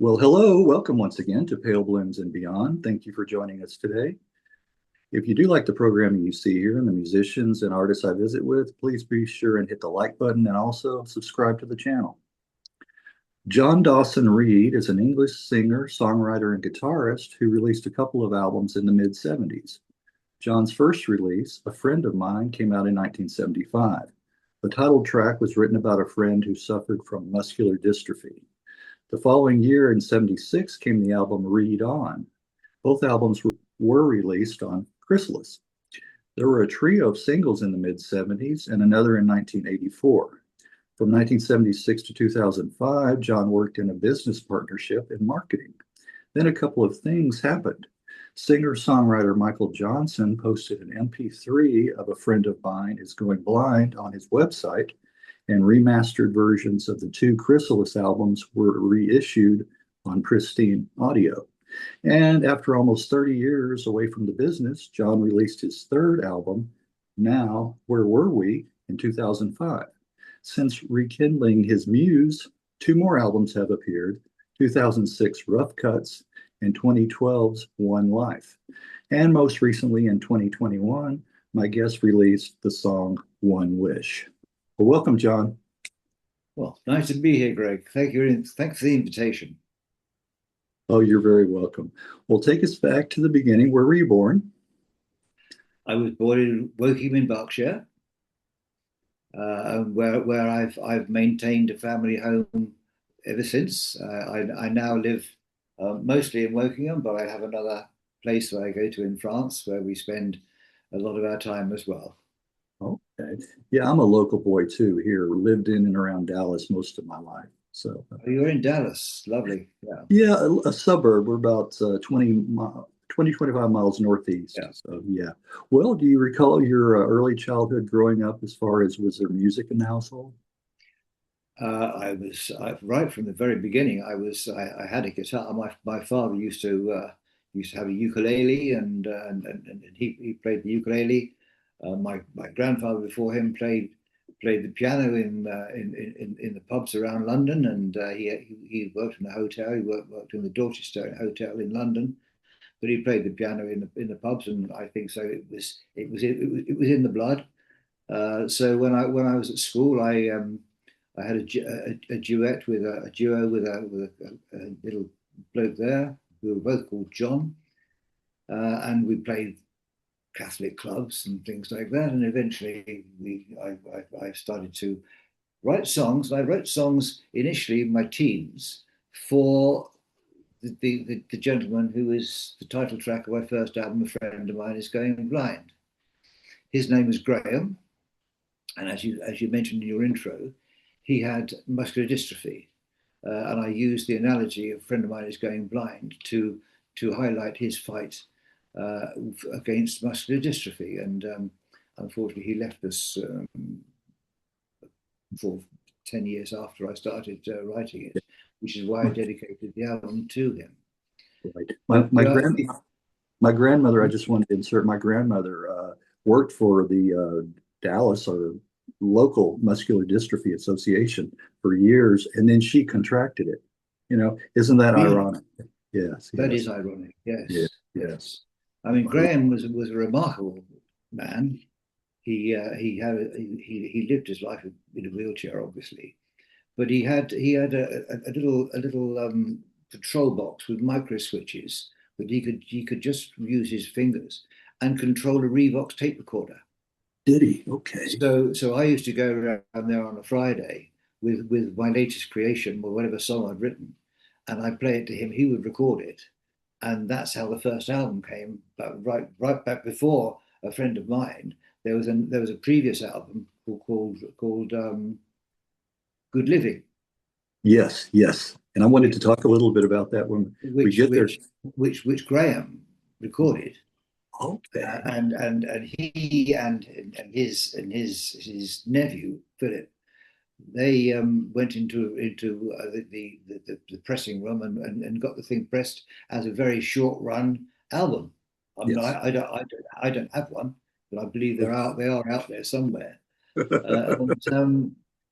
Well, hello, welcome once again to Pale Blooms and Beyond. Thank you for joining us today. If you do like the programming you see here and the musicians and artists I visit with, please be sure and hit the like button and also subscribe to the channel. John Dawson Reed is an English singer, songwriter, and guitarist who released a couple of albums in the mid-70s. John's first release, A Friend of Mine, came out in 1975. The title track was written about a friend who suffered from muscular dystrophy. The following year, in '76, came the album Read On. Both albums were released on Chrysalis. There were a trio of singles in the mid-'70s and another in 1984. From 1976 to 2005, John worked in a business partnership in marketing. Then a couple of things happened. Singer-songwriter Michael Johnson posted an MP3 of A Friend of Mine is Going Blind on his website, and remastered versions of the two Chrysalis albums were reissued on pristine audio. And after almost 30 years away from the business, John released his third album, Now, Where Were We, in 2005. Since rekindling his muse, two more albums have appeared, 2006 Rough Cuts and 2012's One Life. And most recently in 2021, my guest released the song One Wish. Well, welcome, John. Well, nice to be here, Greg. Thanks for the invitation. Oh, you're very welcome. Well, take us back to the beginning. Where were you born? I was born in Woking in Berkshire, where I've maintained a family home ever since. I now live mostly in Wokingham, but I have another place where I go to in France, where we spend a lot of our time as well. Okay. Yeah, I'm a local boy too here. Lived in and around Dallas most of my life. So, Oh, you're in Dallas. Lovely. Yeah. yeah, a suburb. We're about 20, 25 miles northeast. Yeah. So, yeah. Well, do you recall your early childhood growing up as far as was there music in the household? Right from the very beginning. I had a guitar. My father used to have a ukulele, and he played the ukulele. My grandfather before him played the piano in the pubs around London, and he worked in a hotel. He worked in the Dorchester Hotel in London, but he played the piano in the pubs, and I think so. It was in the blood. So when I was at school, I had a duet with a duo with a little bloke there. We were both called John, and we played Catholic clubs and things like that. And eventually, I started to write songs. I wrote songs initially in my teens for the gentleman who was the title track of my first album, A Friend of Mine is Going Blind. His name was Graham, and as you mentioned in your intro, he had muscular dystrophy, and I used the analogy of A Friend of Mine is Going Blind to highlight his fight against muscular dystrophy. And unfortunately, he left us for 10 years after I started writing it, which is why I dedicated the album to him. Right. But My grandmother, I just wanted to insert, my grandmother worked for the Dallas or local muscular dystrophy association for years, and then she contracted it. Isn't that really, ironic? Yes, that yes, is ironic. yeah, Yes, yes. yes. I mean, Graham was a remarkable man. He lived his life in a wheelchair, obviously, but he had a little control box with micro switches that he could just use his fingers and control a Revox tape recorder. Did he? Okay. So I used to go around there on a Friday with my latest creation or whatever song I'd written, and I'd play it to him. He would record it, and that's how the first album came. But right back before A Friend of Mine, there was a previous album called Good Living, Yes, yes. And I wanted which to talk a little bit about that when we which get there. which which Graham recorded, Okay. and he and his nephew Philip, they went into the pressing room and got the thing pressed as a very short run album. I mean, Yes. I don't have one, but I believe they are out there somewhere.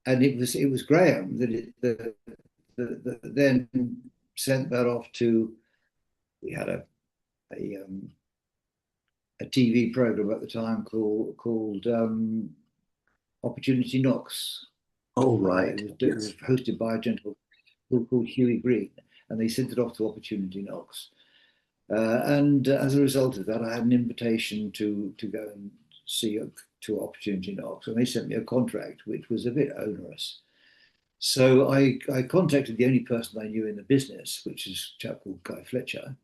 And it was Graham that then sent that off to. We had a, a TV program at the time called Opportunity Knocks. Oh, right. It was Yes. hosted by a gentleman called Huey Green, and they sent it off to Opportunity Knocks. And as a result of that, I had an invitation to go and see to Opportunity Knocks, and they sent me a contract, which was a bit onerous. So I contacted the only person I knew in the business, which is a chap called Guy Fletcher,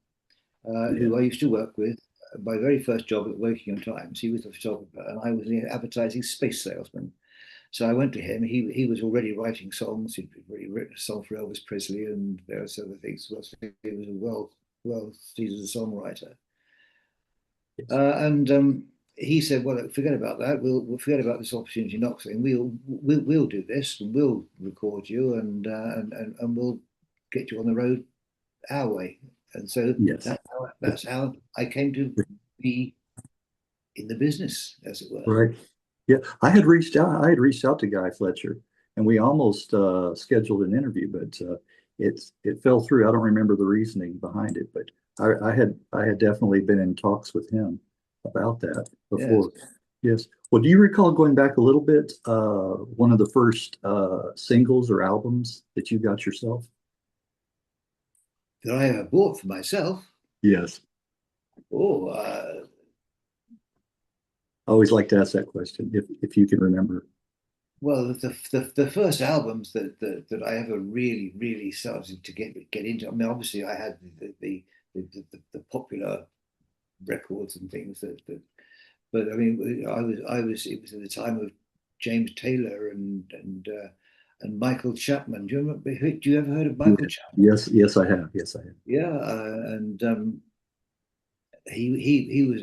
Yeah. who I used to work with. My very first job at Working on Times, he was a photographer, and I was the advertising space salesman. So I went to him. He was already writing songs. He'd already written a song for Elvis Presley and various other things. Well, so he was a well seasoned songwriter. Yes. And he said, "Well, forget about that. We'll forget about this Opportunity Knocks thing. We'll do this, and we'll record you, and we'll get you on the road our way." And so Yes. that's how I came to be in the business, as it were. Right. Yeah. I had reached out to Guy Fletcher, and we almost scheduled an interview, but it fell through. I don't remember the reasoning behind it, but I had definitely been in talks with him about that Yes. before. Yes. Well, do you recall going back a little bit, one of the first singles or albums that you got yourself? That I ever bought for myself. Yes. Oh, I always like to ask that question if you can remember. well, the first albums that I ever really started to get into. I mean, obviously, I had the popular records and things but I mean, I was it was at the time of James Taylor and Michael Chapman. Do you remember? Do you ever heard of Yeah. Michael Chapman? Yes, yes, I have. Yes, I have. Yeah, and he was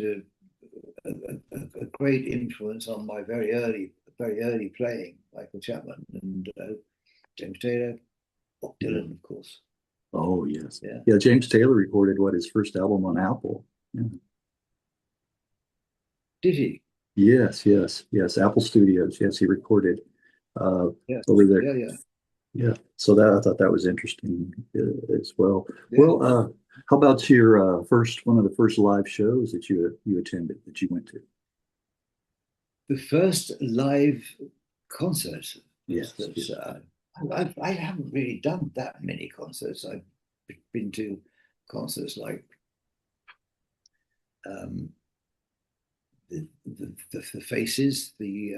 a great influence on my very early playing. Michael Chapman and James Taylor, Bob Yeah. Dylan, of course. Oh, yes. Yeah. Yeah, James Taylor recorded his first album on Apple. Yeah. Did he? Yes, yes, yes. Apple Studios. Yes, he recorded uh, Yeah. over there. Yeah. Yeah. So that I thought that was interesting as well. Yeah. Well, how about your first one of the first live shows that you attended that you went to? The first live concert Yes. was I haven't really done that many concerts. I've been to concerts like um, the Faces, the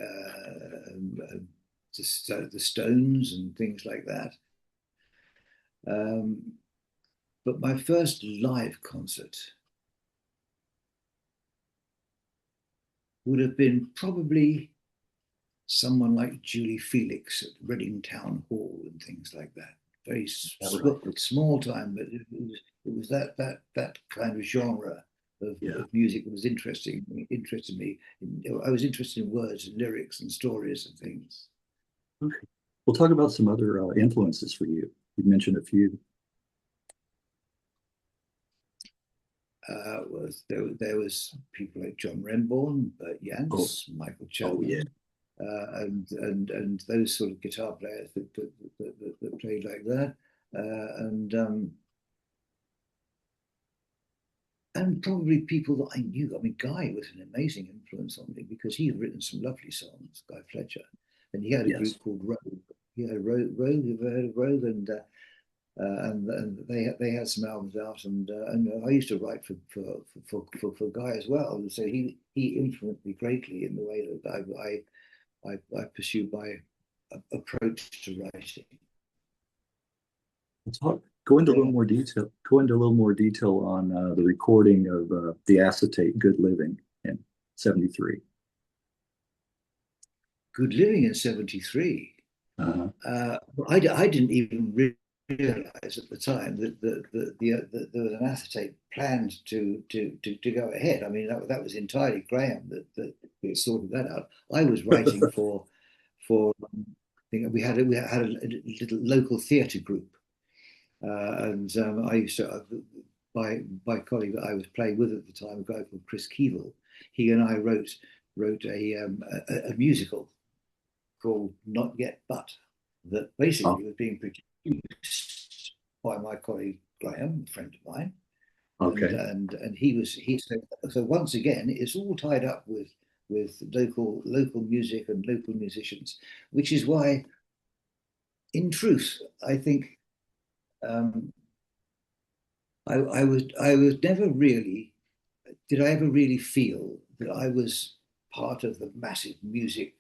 Stones, and things like that. Um, but my first live concert would have been probably someone like Julie Felix at Reading Town Hall and things like that. Very All right. Okay. small time, but it was that kind of genre Yeah. of music that was interested me. I was interested in words and lyrics and stories and things. Okay. We'll talk about some other influences for you. You mentioned a few. There was people like John Renbourn, Bert Oh, Jans, Michael oh yeah. Chapman, and those sort of guitar players that played like that, and probably people that I knew. I mean, Guy was an amazing influence on me because he had written some lovely songs, Guy Fletcher, and he had a Yes. group called Rogue. He had Rogue. You ever heard of Rogue? And they had some albums out, and I used to write for Guy as well, and so he influenced me greatly in the way that I pursued my approach to writing. Let's go into a little Yeah, more detail. Go into a little more detail on the recording of the acetate "Good Living" in '73. Good Living in '73. Uh-huh. I didn't even realize at the time that there was an acetate planned to go ahead. I mean, that was entirely Graham that sorted that out. I was writing for we had a little local theatre group, and I used to my colleague that I was playing with at the time, a guy called Chris Keevil. He and I wrote a musical called Not Yet But, that Oh, basically was being produced by my colleague Graham, a friend of mine, Okay. and he said, so once again it's all tied up with local music and local musicians, which is why, in truth, I think I was never really, did I ever really feel that I was part of the massive music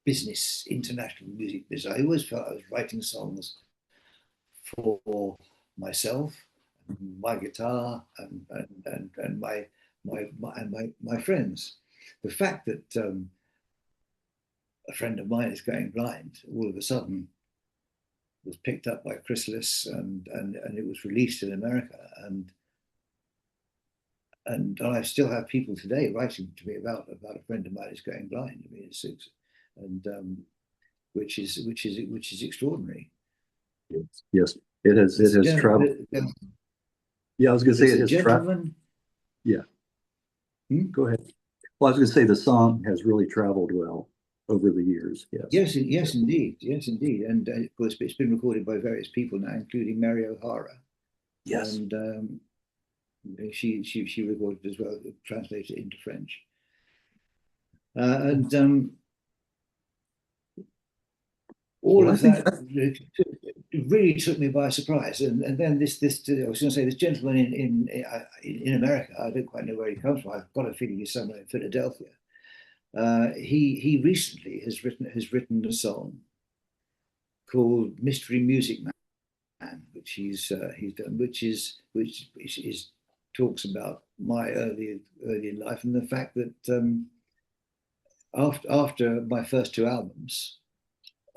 business, international music business. I always felt I was writing songs for myself, my guitar, and my friends. The fact that a friend of mine is going blind all of a sudden was picked up by Chrysalis, and it was released in America, and I still have people today writing to me about a friend of mine who's going blind. I mean, and which is extraordinary. Yes, yes. It has traveled. Yeah, I was going to say it has traveled. Yeah. Go ahead. Well, I was going to say the song has really traveled well over the years. Yes. Yes, indeed. Yes, indeed. And of course, it's been recorded by various people now, including Mary O'Hara. Yes. And she recorded as well, translated into French. And all of that really took me by surprise. And then this I was going to say, this gentleman in America, I don't quite know where he comes from. I've got a feeling he's somewhere in Philadelphia. He recently has written a song called Mystery Music Man, which he's done, which talks about my early life, and the fact that after my first two albums,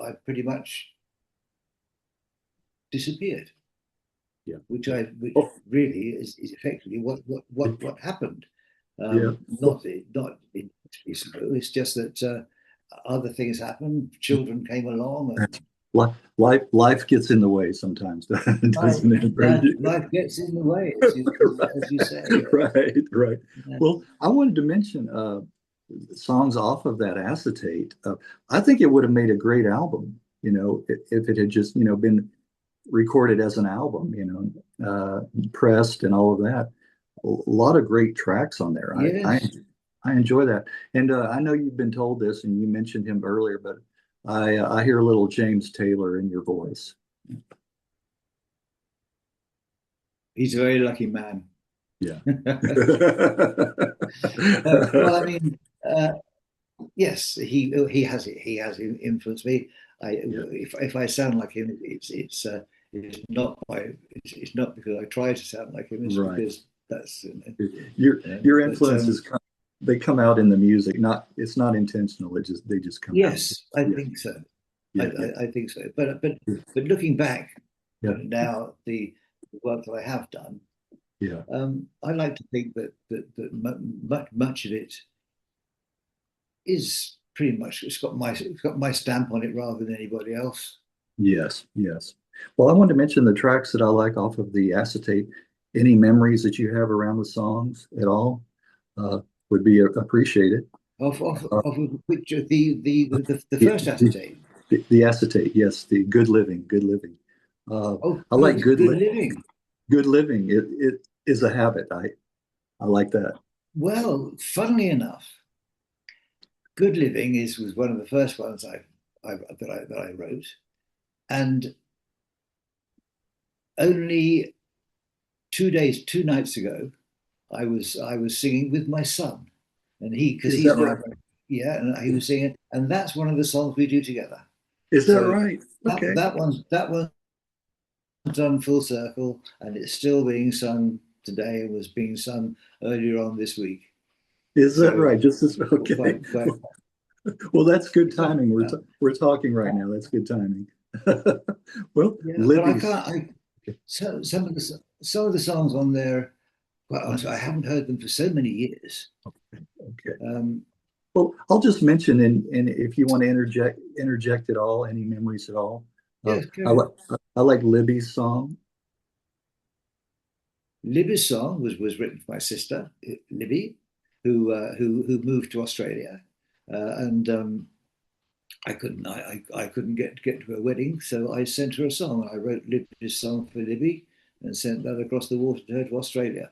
I pretty much disappeared. Yeah. Which really is effectively what happened. Yeah. Not it's just that other things happened. Children came along, and life gets in the way sometimes, doesn't it? Life gets in the way, as you say. Right. Yeah. Well, I wanted to mention songs off of that acetate. I think it would have made a great album, if it had just, been recorded as an album, pressed and all of that. A lot of great tracks on there. Yes. I enjoy that. And I know you've been told this and you mentioned him earlier, but I hear a little James Taylor in your voice. He's a very lucky man. Yeah. Well, I mean, yes, he has influenced me. If I sound like him, it's not because I try to sound like him. It's right. Because that's your influences they come out in the music. It's not intentional. They just come out. Yes, I think so. I think so. But looking back now, the work that I have done, I like to think that much of it is pretty much it's got my stamp on it rather than anybody else. Yes. Well, I wanted to mention the tracks that I like off of the acetate. Any memories that you have around the songs at all would be appreciated. Of which the first acetate. The acetate, yes, the Good Living. I like Good Living. Good Living. It is a habit. I like that. Well, funnily enough, Good Living was one of the first ones that I wrote, and only 2 nights ago, I was singing with my son, and because he's right? And he was singing, and that's one of the songs we do together. Is that right? Okay. That one's done full circle, and it's still being sung today, and was being sung earlier on this week. Is that right? Just as okay. Well, that's good timing. We're talking right now. That's good timing. Well, but I can't. Some of the songs on there, quite honestly, I haven't heard them for so many years. Okay. Well, I'll just mention, and if you want to interject at all, any memories at all. Yes, I like Libby's song. Libby's song was written for my sister, Libby, who moved to Australia, and I couldn't get to her wedding, so I sent her a song. I wrote Libby's song for Libby and sent that across the water to her to Australia.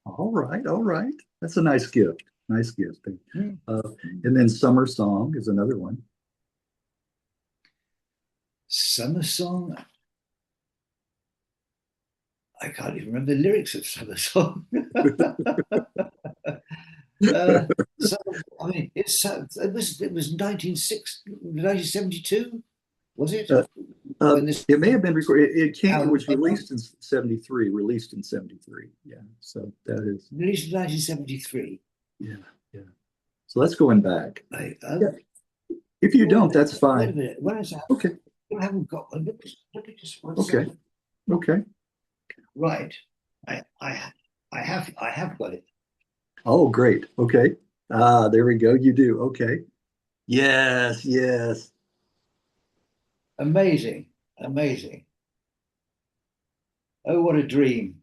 All right, all right. That's a nice gift. Nice gift. Hmm. Uh, and then Summer Song is another one. Summer song. I can't even remember the lyrics of summer song. uh, so, I mean, it was 1972, was it? Uh, When this it may have been recorded. It album was came out, released in 73. Released in 73. Yeah. So that is, released in 1973. yeah, yeah. So that's going back. I, Yeah. If you Wait a don't, minute. that's Wait a fine. minute. Where is that? Okay. I haven't got one. Let me just one Okay. second. Okay. Right. I have got it. Oh, great. Okay. Ah, there we go. You do. Okay. Yes, yes. Amazing. Amazing. Oh, what a dream.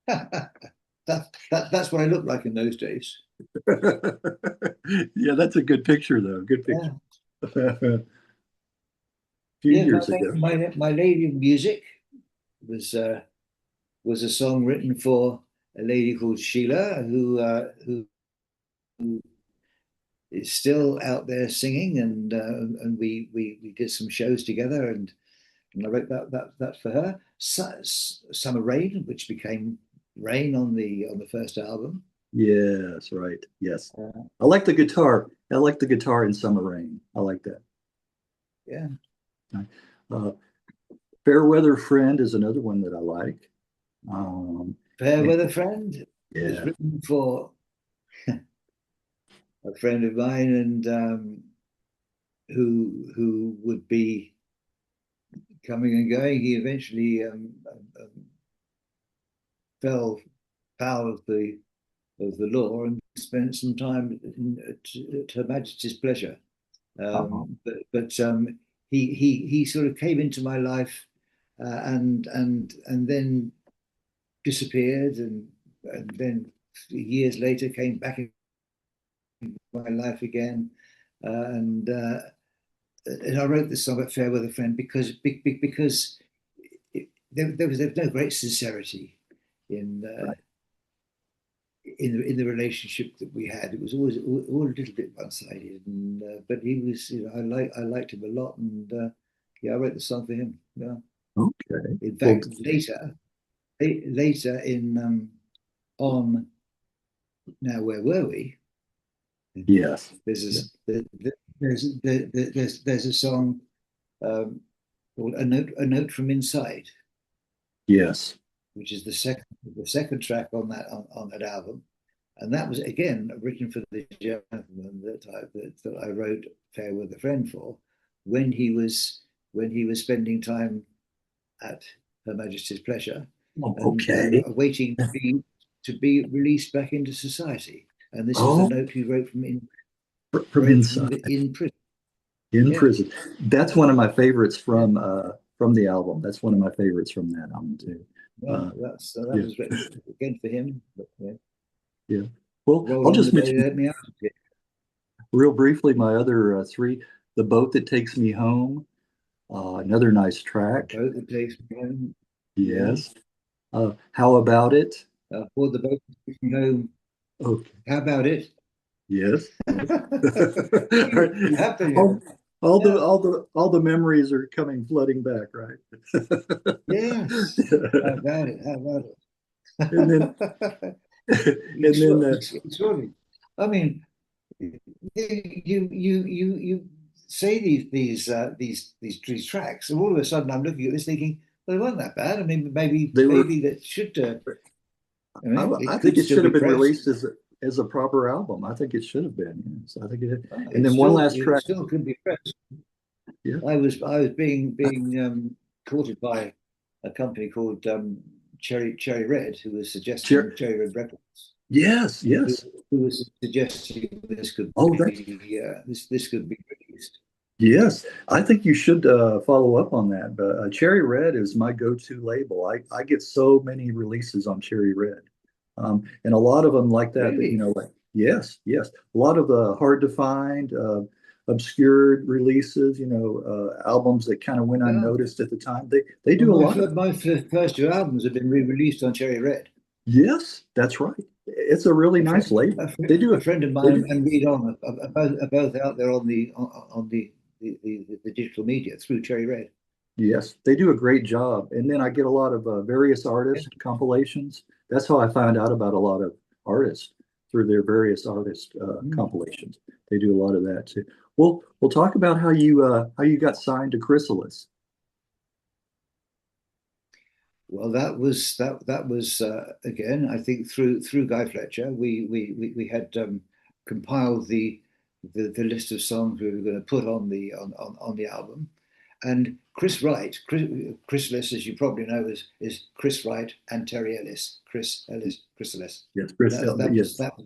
That's what I looked like in those days. Yeah, that's a good picture, though. Good picture. Yeah. A few Yeah, years ago. my lady of music was was a song written for a lady called Sheila, who is still out there singing, and we did some shows together, and I wrote that for her. Summer Rain, which became Rain on the first album. Yes, right. Yes. Uh, I like the guitar. I like the guitar in Summer Rain. I like that. yeah, Uh, Fairweather Friend is another one that I like. Um, Fair and Weather Friend was yeah, written for a friend of mine, and who would be coming and going. He eventually fell foul of the law and spent some time at Her Majesty's pleasure. uh, But he sort of came into my life, and then disappeared, and then years later came back into my life again, and I wrote this song at Fair Weather Friend because there was no great sincerity in right. in the relationship that we had. It was always all a little bit one-sided, and but he was, I liked him a lot, and yeah, I wrote the song for him. Yeah. Okay. In Well, fact, later in on Now Where Were We? yes. Yeah. There's there's a song um, called A Note from Inside, Yes. which is the second track on that album, and that was again written for the gentleman that I wrote Fair with a Friend for when he was spending time at Her Majesty's pleasure, Oh, and okay. awaiting to be released back into society. And this was the Oh, note he from wrote inside from in prison. in Yeah, prison. That's one of my favorites from the album. That's one of my favorites from that album too. well, Uh, that yeah. was written again for him. But yeah, Yeah. Well, roll I'll on the just day, mention let me out. real briefly my other three. The Boat That Takes Me Home, another nice The track. boat that takes me home. Yeah. Yes. How About It? For the boat that takes me home. Okay. How about it? Yes. Yes. You have to, yeah. Yeah. All the memories are coming flooding back, right? Yes. How about it? How about And then it? and then Extraordinary. I mean, you say these tracks, and all of a sudden I'm looking at this thinking, well, it wasn't that bad. I mean, they were. maybe that should. I mean, I it think could it still should be have been pressed. released as a proper album. I think it should have been. Yes, I think it. And then one last It track. still could be pressed. Yeah. I was being courted by a company called Cherry Red, who was Sure. suggesting Cherry Red Records, Yes. who, Yes. who was suggesting Oh, that's this could be released. yes. I think you should follow up on that. But Cherry Red is my go-to label. I get so many releases on Cherry Red, and a lot of them like that. That Really? like yes, yes. A lot of the hard to find. obscured releases, albums that kind of went Yeah. unnoticed at the time. They Well, do a lot of. my first two albums have been re-released on Cherry Red. Yes, that's right. It's a really A nice friend, label. They do a it. friend of They mine do. and Read On are both out there on the digital media through Cherry Red. Yes, they do a great job. And then I get a lot of various Yeah. artist compilations. That's how I found out about a lot of artists through their various artist Mm. compilations. They do a lot of that too. Well, we'll talk about how you got signed to Chrysalis. Well, that was again, I think through Guy Fletcher, we had compiled the list of songs we were going to put on the album, and Chris Wright, Chrysalis, as you probably know, is Chris Wright and Terry Ellis, Chris Ellis, Chrysalis. Yes, Chris. Yes. That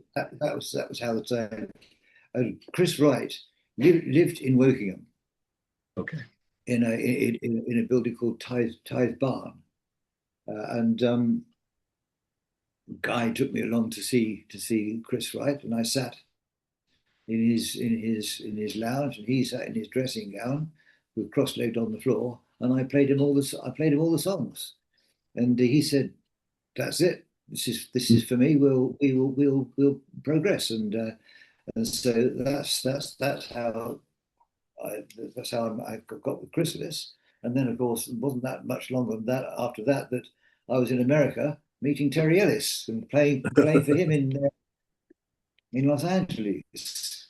was how the term. Chris Wright lived in Wokingham Okay. in a building called Tithe Barn. And Guy took me along to see Chris Wright, and I sat in his lounge, and he sat in his dressing gown, with cross-legged on the floor, and I played him all the songs, and he said, "That's it. This is for me. We'll progress," and so that's how I got with Chrysalis. And then, of course, it wasn't that much longer than that after that that I was in America meeting Terry Ellis and playing for him in Los Angeles.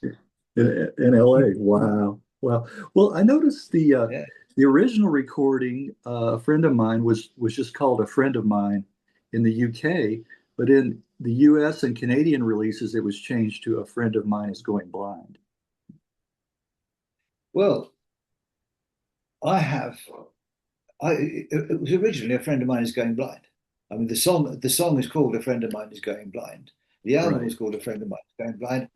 In LA. Wow. Wow. Well, I noticed Yeah. the original recording, a friend of mine was just called A Friend of Mine in the UK, but in the US and Canadian releases, it was changed to A Friend of Mine is Going Blind. Well, I have. It was originally A Friend of Mine is Going Blind. I mean, the song is called A Friend of Mine is Going Blind. The album Right. was called A Friend of Mine is Going Blind.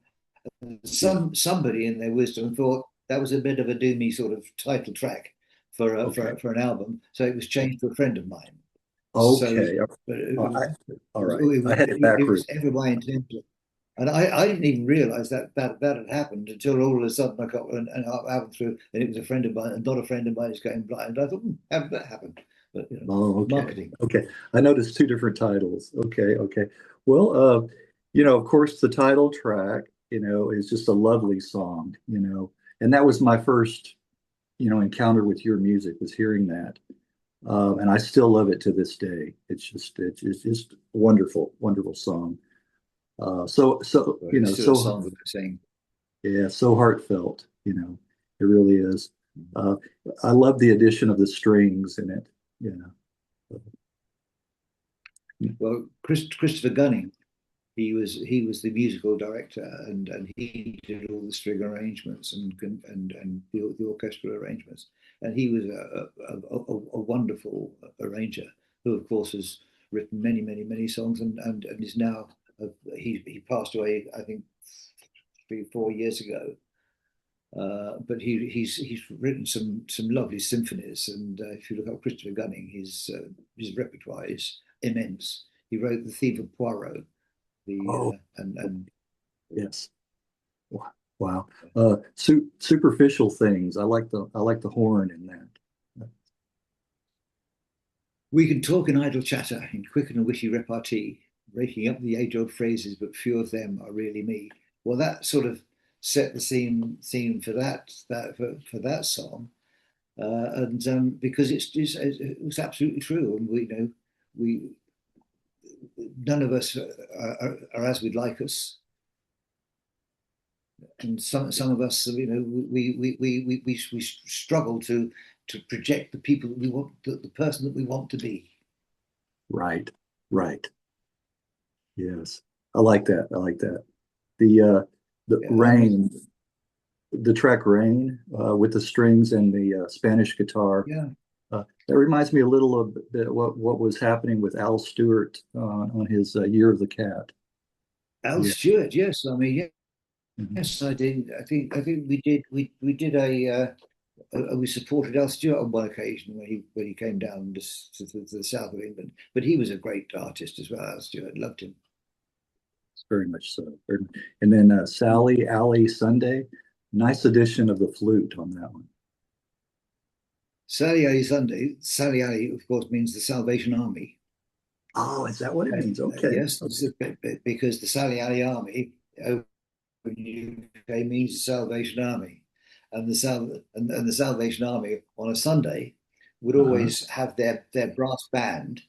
Yeah. Somebody in their wisdom thought that was a bit of a doomy sort of title track Okay. for an album, so it was changed to A Friend of Mine. So, Okay. but I, all right. I had it it was backwards. everybody intended. And I didn't even realize that had happened until all of a sudden I got an album through, and it was a friend of mine, and not a friend of mine is going blind. I thought, how did that happen? But Oh, okay. marketing. Okay. I noticed two different titles. Okay. Okay. Well, of course, the title track, is just a lovely song, and that was my first, encounter with your music was hearing that. And I still love it to this day. It's just a wonderful, wonderful song. So, Well, it's still a song that I'm saying. yeah, so heartfelt, it really is. Uh, I love the addition of the strings in it, you know. Well, Christopher Gunning, he was the musical director, and he did all the string arrangements and the orchestral arrangements, and he was a wonderful arranger who, of course, has written many songs, and is now he passed away, I think, 3 4 years ago. But he's written some lovely symphonies, and if you look up Christopher Gunning, his repertoire is immense. He wrote The Thief of Poirot, Oh, and yes. Wow. Superficial things. I like the horn in that. we can talk in idle chatter, in quick and witty repartee, breaking up the age-old phrases, but few of them are really me. Well, that sort of set the scene for for that song, and because it was absolutely true, and we none of us are as we'd like us, and some of us, we struggle to project the people that we want, the person that we want to be. Right. Right. Yes. I like that. I like that. The Yeah, rain, the track Rain, with the strings and the Spanish guitar. yeah. That reminds me a little of what was happening with Al Stewart on his Year of the Cat. Al Yeah. Stewart, yes. I mean, Mhm. yes, I did. I think we did we supported Al Stewart on one occasion when he came down to the south of England. But he was a great artist as well. Al Stewart, loved him. Very much so. And then Sally, Alley, Sunday. Nice addition of the flute on that one. Sally Ali Sunday. Sally Ali, of course, means the Salvation Army. Oh, is that what it means? Okay. Yes, because the Sally Ali Army over in the UK means the Salvation Army, and the Salvation Army on a Sunday would Uh-huh. always have their brass band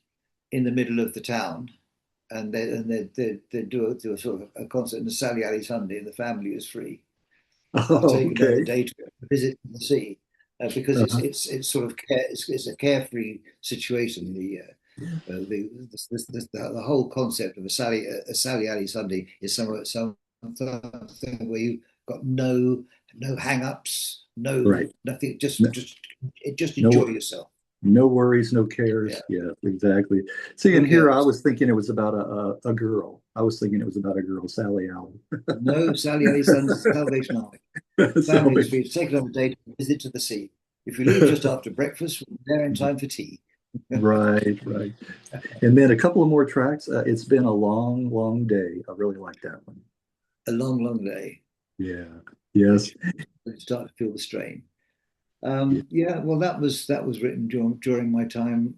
in the middle of the town, and they do a sort of a concert on the Sally Ali Sunday, and the family is free. I've Oh, taken a okay. day to visit the sea because Uh-huh. it's sort of it's a carefree situation. The whole concept of a Sally Alley Sunday is something where you've got no hang-ups, Right. nothing, No, just enjoy no, yourself. no worries, no Yeah. cares. Yeah, exactly. See, Who and here I cares? was thinking it was about a girl. I was thinking it was about a girl, Sally Allen. No, Sally Alley Sunday, Salvation Army. Family is Salvation. free to take it on a day to visit to the sea. If you leave just after breakfast, we're there in time for tea. Right, right. And then a couple of more tracks. It's been a long, long day. I really like that one. A long, long day. Yeah. Yes. You start to feel the strain. Yeah. Yeah, well, that was written during my time.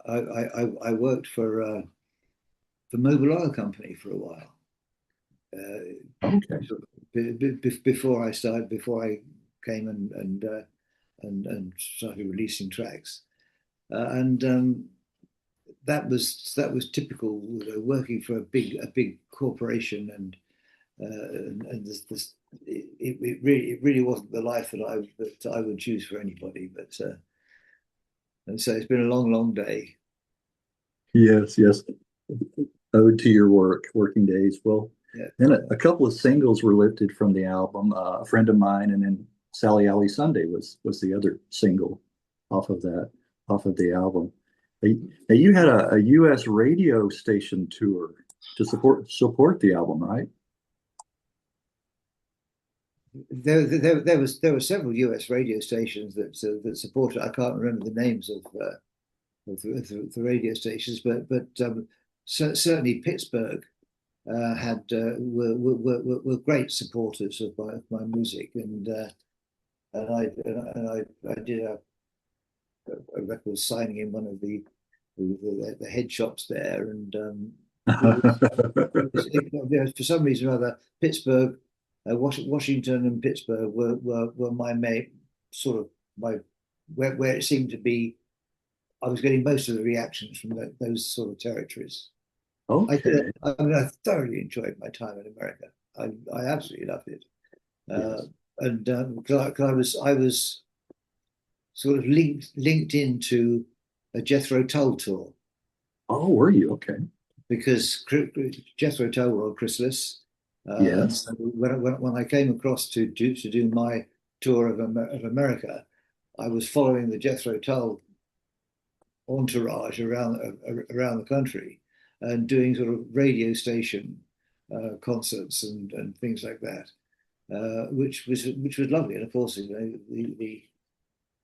I worked for Mobil Oil Company for a while. Okay. Sort of before I started, before I came and started releasing tracks, and that was typical, working for a big corporation, and it really wasn't the life that I would choose for anybody. But and so it's been a long, long day. Yes, yes. Ode to your work, working days. Well, Yeah, then a couple of singles were lifted from the album. A friend of mine, and then Sally Alley Sunday was the other single off of that, off of the album. Now you had a U.S. radio station tour to support the album, right? there were several US radio stations that supported. I can't remember the names of the radio stations, but certainly Pittsburgh had were great supporters of my music, and I did a record signing in one of the head shops there, and it was, for some reason or other, Pittsburgh, Washington, and Pittsburgh were my main sort of my where it seemed to be. I was getting most of the reactions from those sort of territories. Okay. I mean, I thoroughly enjoyed my time in America. I absolutely loved it, uh, Yes. and because I was sort of linked into a Jethro Tull tour Oh, were you? Okay. because Jethro Tull were on Chrysalis, and Yes. so when I came across to do my tour of America, I was following the Jethro Tull entourage around the country and doing sort of radio station concerts and things like that, which was lovely. And of course,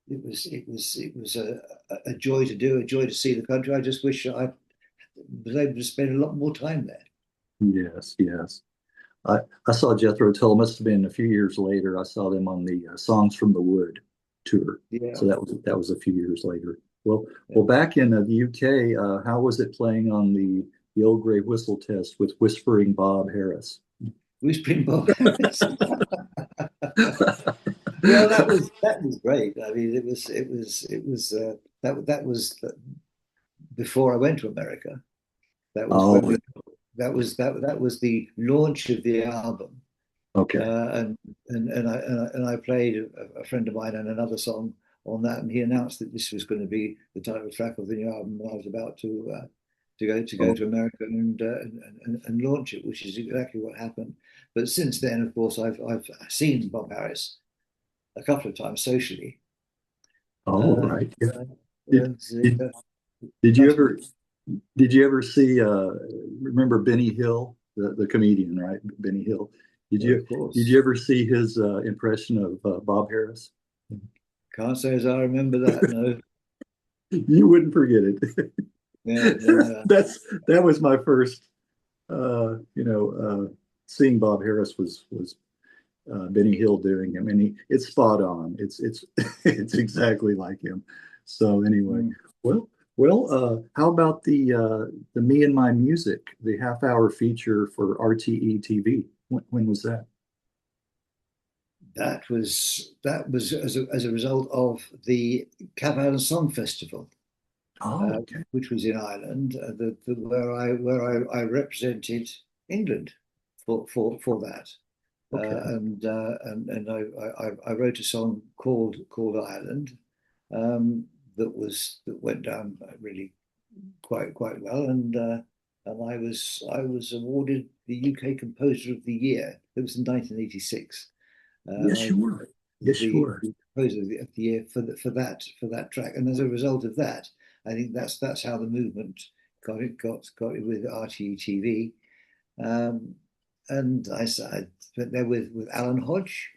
it was a joy to do, a joy to see the country. I just wish I was able to spend a lot more time there. Yes. Yes. I saw Jethro Tull. Must have been a few years later. I saw them on the Songs from the Wood tour. Yeah, So that was a few years later. Well, yeah. well, back in the UK, how was it playing on the old grey whistle test with Whispering Bob Harris? Whispering Bob Harris. Well, that was great. I mean, it was that was before I went to America. That was Oh, when that was the launch of the album, okay. and I played a friend of mine and another song on that, and he announced that this was going to be the title track of the new album. And I was about to go Oh, to America and launch it, which is exactly what happened. But since then, of course, I've seen Bob Harris a couple of times socially. oh, Uh, right. Yeah. Did, it's, did uh, did you nice to meet ever did you ever see remember Benny Hill, the comedian, right? Benny Hill. Did you, you of did you course. ever see his impression of Bob Harris? Can't say as I remember that. No, You wouldn't forget it. yeah, no, That was my first seeing Bob Harris was Benny Hill doing him, and it's spot on. It's it's exactly like him. So anyway, Mm. well, how about the Me and My Music, the half-hour feature for RTE TV? When was that? That was as a result of the Cap Island Song Festival, Oh, okay, which was in Ireland, where I represented England for that. okay, I wrote a song called Ireland, um, that went down really quite well, and I was awarded the UK Composer of the Year. It was in 1986. yes, I you were, yes, you were. the Composer of the Year for that track, and as a result of that, I think that's how the movement got it with RTE TV. And I spent there with Alan Hodge.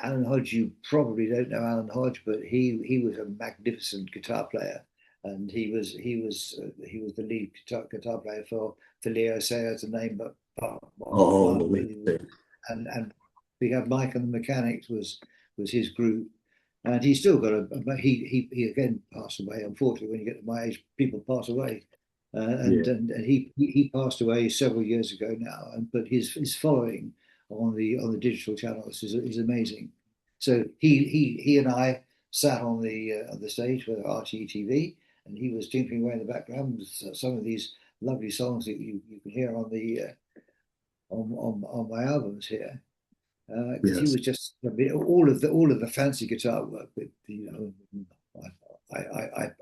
Alan Hodge, you probably don't know Alan Hodge, but he was a magnificent guitar player, and he was the lead guitar player for Leo Sayer, to name but Oh, one Lisa. really. And we have Mike and the Mechanics was his group, and he's still got he again passed away. Unfortunately, when you get to my age, people pass away. Yeah, And he passed away several years ago now, but his following on the digital channels is amazing. So he and I sat on the stage with RTTV, and he was tinkering away in the background with some of these lovely songs that you can hear on my albums here. Because he yes, was just, I mean, all of the fancy guitar work that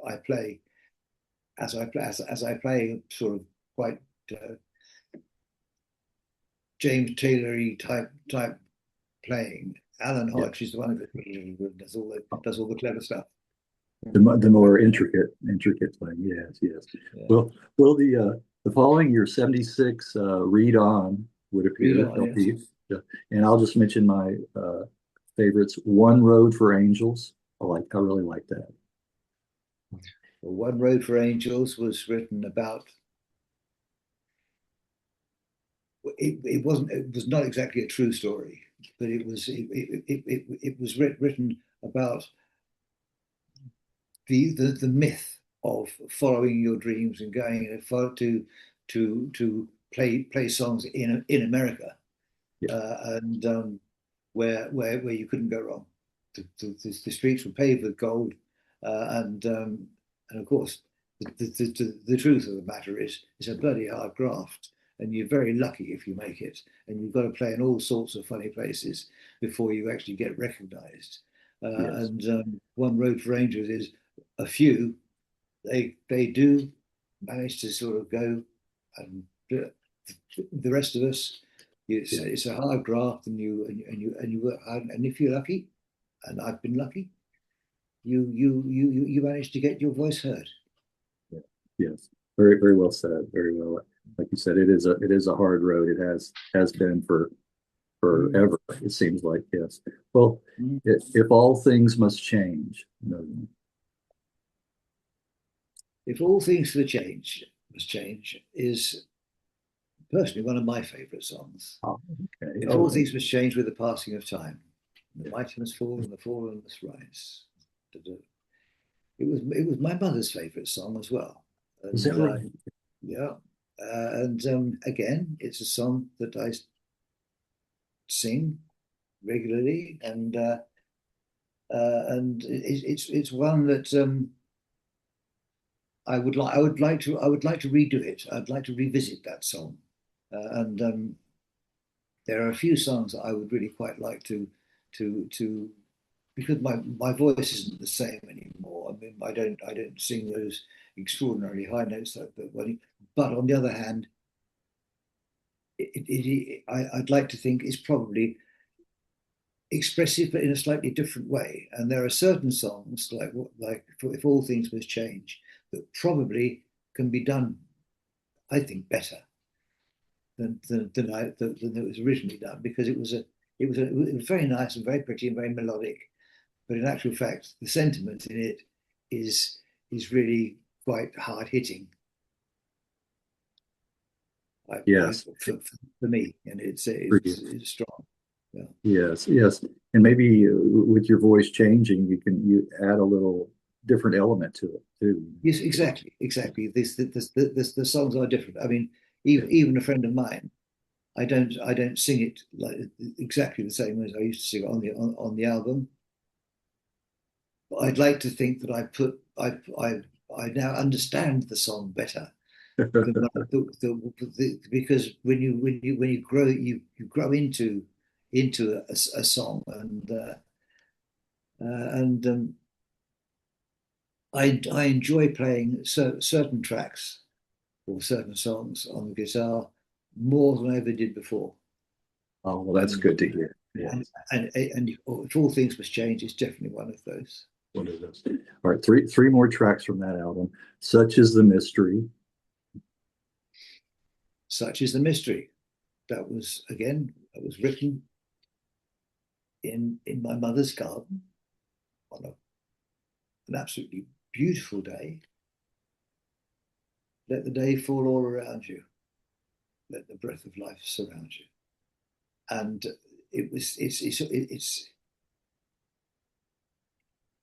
I play as I play sort of quite uh, James Taylory type playing. Alan yeah. Hodge is the one who does all the clever stuff. The more intricate playing. Yes, yes. Yeah. Well, the following year, 76, Read On would Read appear. on, yes. Yeah. And I'll just mention my favorites. One Road for Angels. I really like that. Well, One Road for Angels was written about. It was not exactly a true story, but it was written about the myth of following your dreams and going to play songs in America, Yeah, and where you couldn't go wrong. The streets were paved with gold, and of course the truth of the matter is it's a bloody hard graft, and you're very lucky if you make it, and you've got to play in all sorts of funny places before you actually get recognised. yes, And One Road for Angels is a few. They do manage to sort of go, and the rest of us, yeah, it's a hard graft, and you work hard, and if you're lucky, and I've been lucky, you manage to get your voice heard. yeah, yes. Very, very well said. Very well. Like you said, it is a hard road. It has been for Mm. forever. It seems like, yes. Well, Mm. if all things must change, If all things for the change must change is personally one of my favourite songs. oh, okay. If all Oh, things must change with the passing of time, the yeah. mighty must fall and the fallen must rise. It was my mother's favourite song as well, Is that and right? yeah, and again, it's a song that I sing regularly, and it's one that I would like to redo it. I'd like to revisit that song, and there are a few songs that I would really quite like to because my voice isn't the same anymore. I mean, I don't sing those extraordinarily high notes but on the other hand, I'd like to think it's probably expressive, but in a slightly different way. And there are certain songs like If All Things Must Change that probably can be done, I think, better than it was originally done, because it was very nice and very pretty and very melodic. But in actual fact, the sentiment in it is is really quite hard hitting. Yes. For me, and it's For you. it's strong. Yeah. Yes, yes. And maybe with your voice changing, you add a little different element to it too. Yes, exactly, exactly. The songs are different. I mean, Yeah. even a friend of mine, I don't sing it like exactly the same as I used to sing it on the album. But I'd like to think that I now understand the song better than because when you grow you grow into a song and I enjoy playing certain tracks or certain songs on the guitar more than I ever did before. Oh, well, that's And good to hear. and Yes. and if all things must change, it's definitely one of those. What is this? All right, three more tracks from that album. Such is the Mystery. Such is the mystery. That was written in my mother's garden on an absolutely beautiful day. Let the day fall all around you. Let the breath of life surround you. And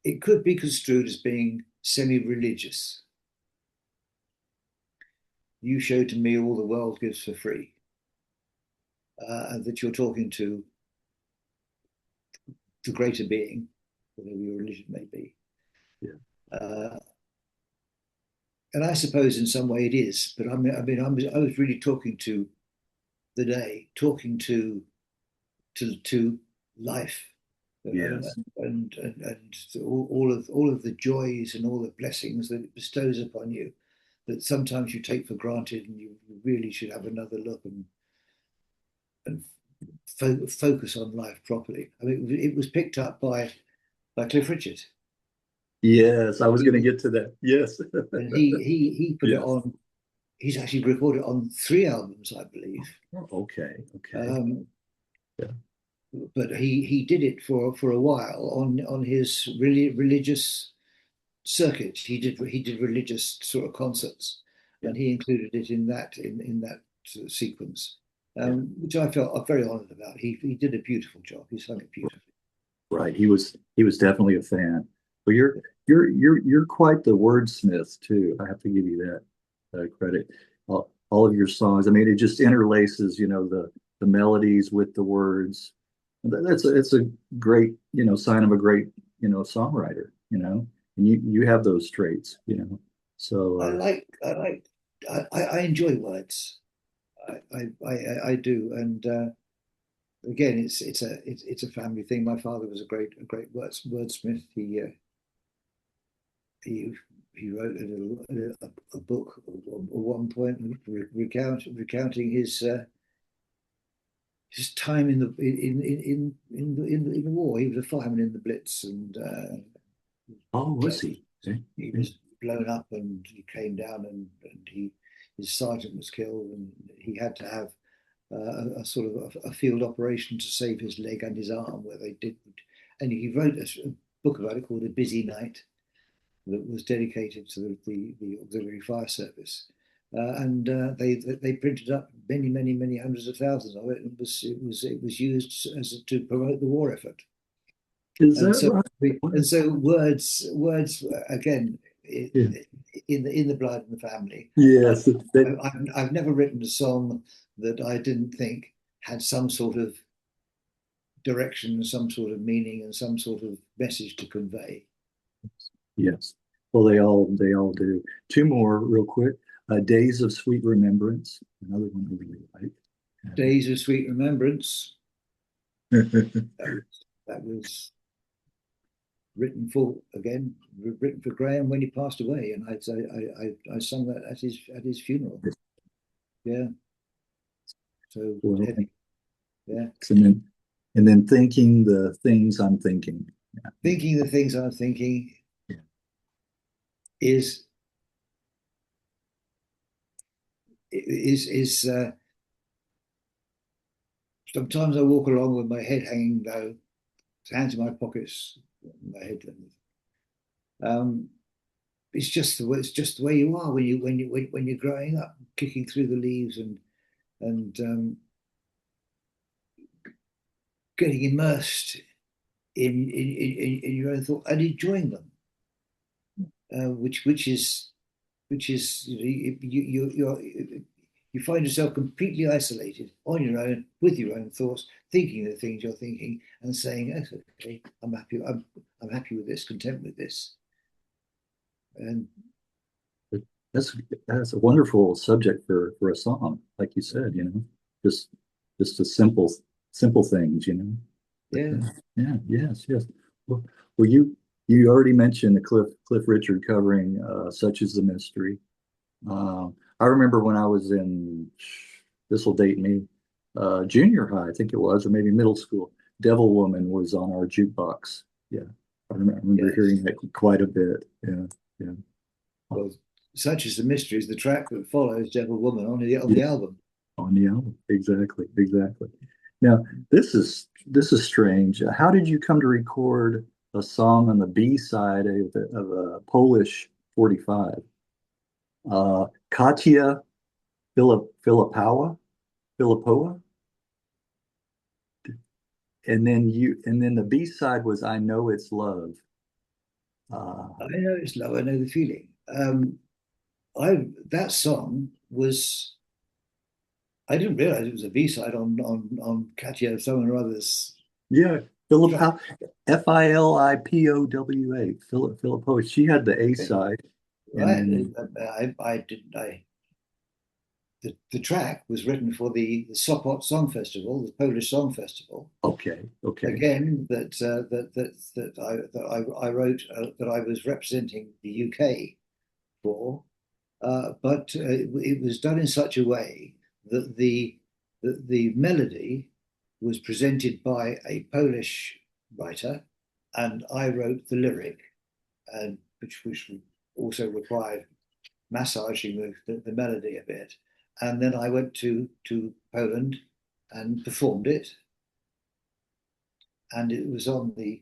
it could be construed as being semi-religious. You show to me all the world gives for free, and that you're talking to the greater being, whatever your religion may be. Yeah. Uh, and I suppose in some way it is, but I was really talking to the day, talking to life, Yes. and all of the joys and all the blessings that it bestows upon you, that sometimes you take for granted, and you really should have another look and focus on life properly. I mean, it was picked up by Cliff Richard. Yes, I was He going to was, get to that. Yes. and he put it Yes. on. He's actually recorded on 3 albums, I believe. Okay. Okay. Um, Yeah. but he did it for a while on his really religious circuit. He did religious sort of concerts, Yeah. and he included it in that sort of sequence, Yeah. which I felt very honoured about. He did a beautiful job. He sung it beautifully. Right. He was definitely a fan. But you're quite the wordsmith too. I have to give you that credit. All of your songs. I mean, it just interlaces, the melodies with the words. It's a great, sign of a great, songwriter. And you have those traits. So I like I enjoy words. I do, and again, it's a family thing. My father was a great wordsmith. He he wrote a book at one point recounting his time in the war. He was a fireman in the Blitz, and oh, was he? Okay. he was blown up, and he came down, and his sergeant was killed, and he had to have a sort of a field operation to save his leg and his arm, where they did, and he wrote a book about it called A Busy Night that was dedicated to the auxiliary fire service. And they printed up many hundreds of thousands of it. It was used to promote the war effort. Is And that so right? and so words again Yeah. in the blood and the family. Yes. I've never written a song that I didn't think had some sort of direction, some sort of meaning, and some sort of message to convey. Yes. Well, they all do. Two more real quick. Days of Sweet Remembrance, another one I really like. Days of Sweet Remembrance. Yeah. That was written for Graham when he passed away, and I sung that at his funeral. Yeah, so Well, heavy. Yeah, and then thinking the things I'm thinking. Yeah. thinking the things I'm thinking Yeah. is is sometimes I walk along with my head hanging low, hands in my pockets, my head. It's just the way you are when you're growing up, kicking through the leaves and getting immersed in your own thought and enjoying them, which is you find yourself completely isolated on your own with your own thoughts, thinking the things you're thinking and saying, "That's okay. I'm happy. I'm happy with this, content with this." And That's that's a wonderful subject for a song, like you said, just just the simple things, But, yeah, yeah, yes, yes. Well, well, you already mentioned the Cliff Richard covering "Such Is the Mystery." I remember when I was in, this will date me, junior high, I think it was, or maybe middle school. "Devil Woman" was on our jukebox. Yeah, I remember yes. hearing that quite a bit. Yeah, yeah. Well, such is the mystery is the track that follows "Devil Woman" on Yeah, the album. on the album. Exactly, exactly. Now, this is strange. How did you come to record a song on the B side of a Polish 45? Katia Filipowa, and then the B side was "I Know It's Love." Uh, I know it's love. I know the feeling. I That song was. I didn't realize it was a B side on Katya someone or other's yeah, track. Filipowa, Filipowa, Filipowa. She had the A side, and Right. then I didn't. The track was written for the Sopot Song Festival, the Polish Song Festival. okay, okay, Again, I wrote that I was representing the UK for, but it was done in such a way that the melody was presented by a Polish writer, and I wrote the lyric, and which also required massaging the melody a bit. And then I went to Poland and performed it, and it was on the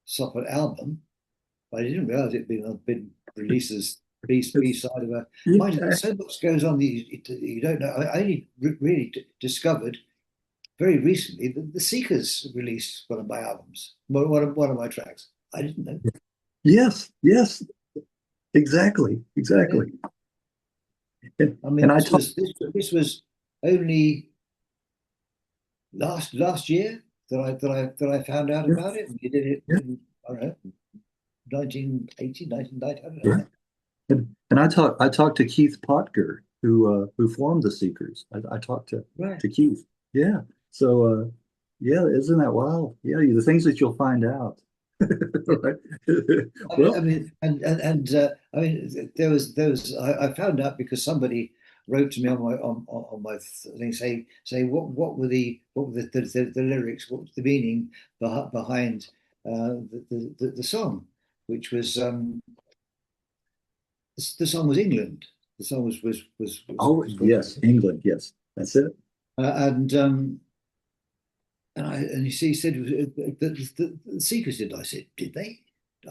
Sopot album. But I didn't realize it had been released as B it's, side of a. Mind you, yeah, there's so much goes on that you don't know. I only really discovered very recently that the Seekers released one of my albums, one of my tracks. I didn't know. yes, yes, exactly, Yeah. exactly. I mean, And I talked, this was only last year that I found out yeah, about it. We did it yeah, in, I don't know, 1980, 1990, I don't yeah. know. And I talked to Keith Potger, who formed the Seekers. I talked Right. to Keith. Yeah. So yeah, isn't that wild? Yeah, the things that you'll find out. Yeah. Right. Well, I mean, I found out because somebody wrote to me on my thing, say what were the lyrics, what was the meaning behind the song, which was the song was England. The song oh was called, yes, England. Yes, that's it. and and he said the Seekers did. I said, did they?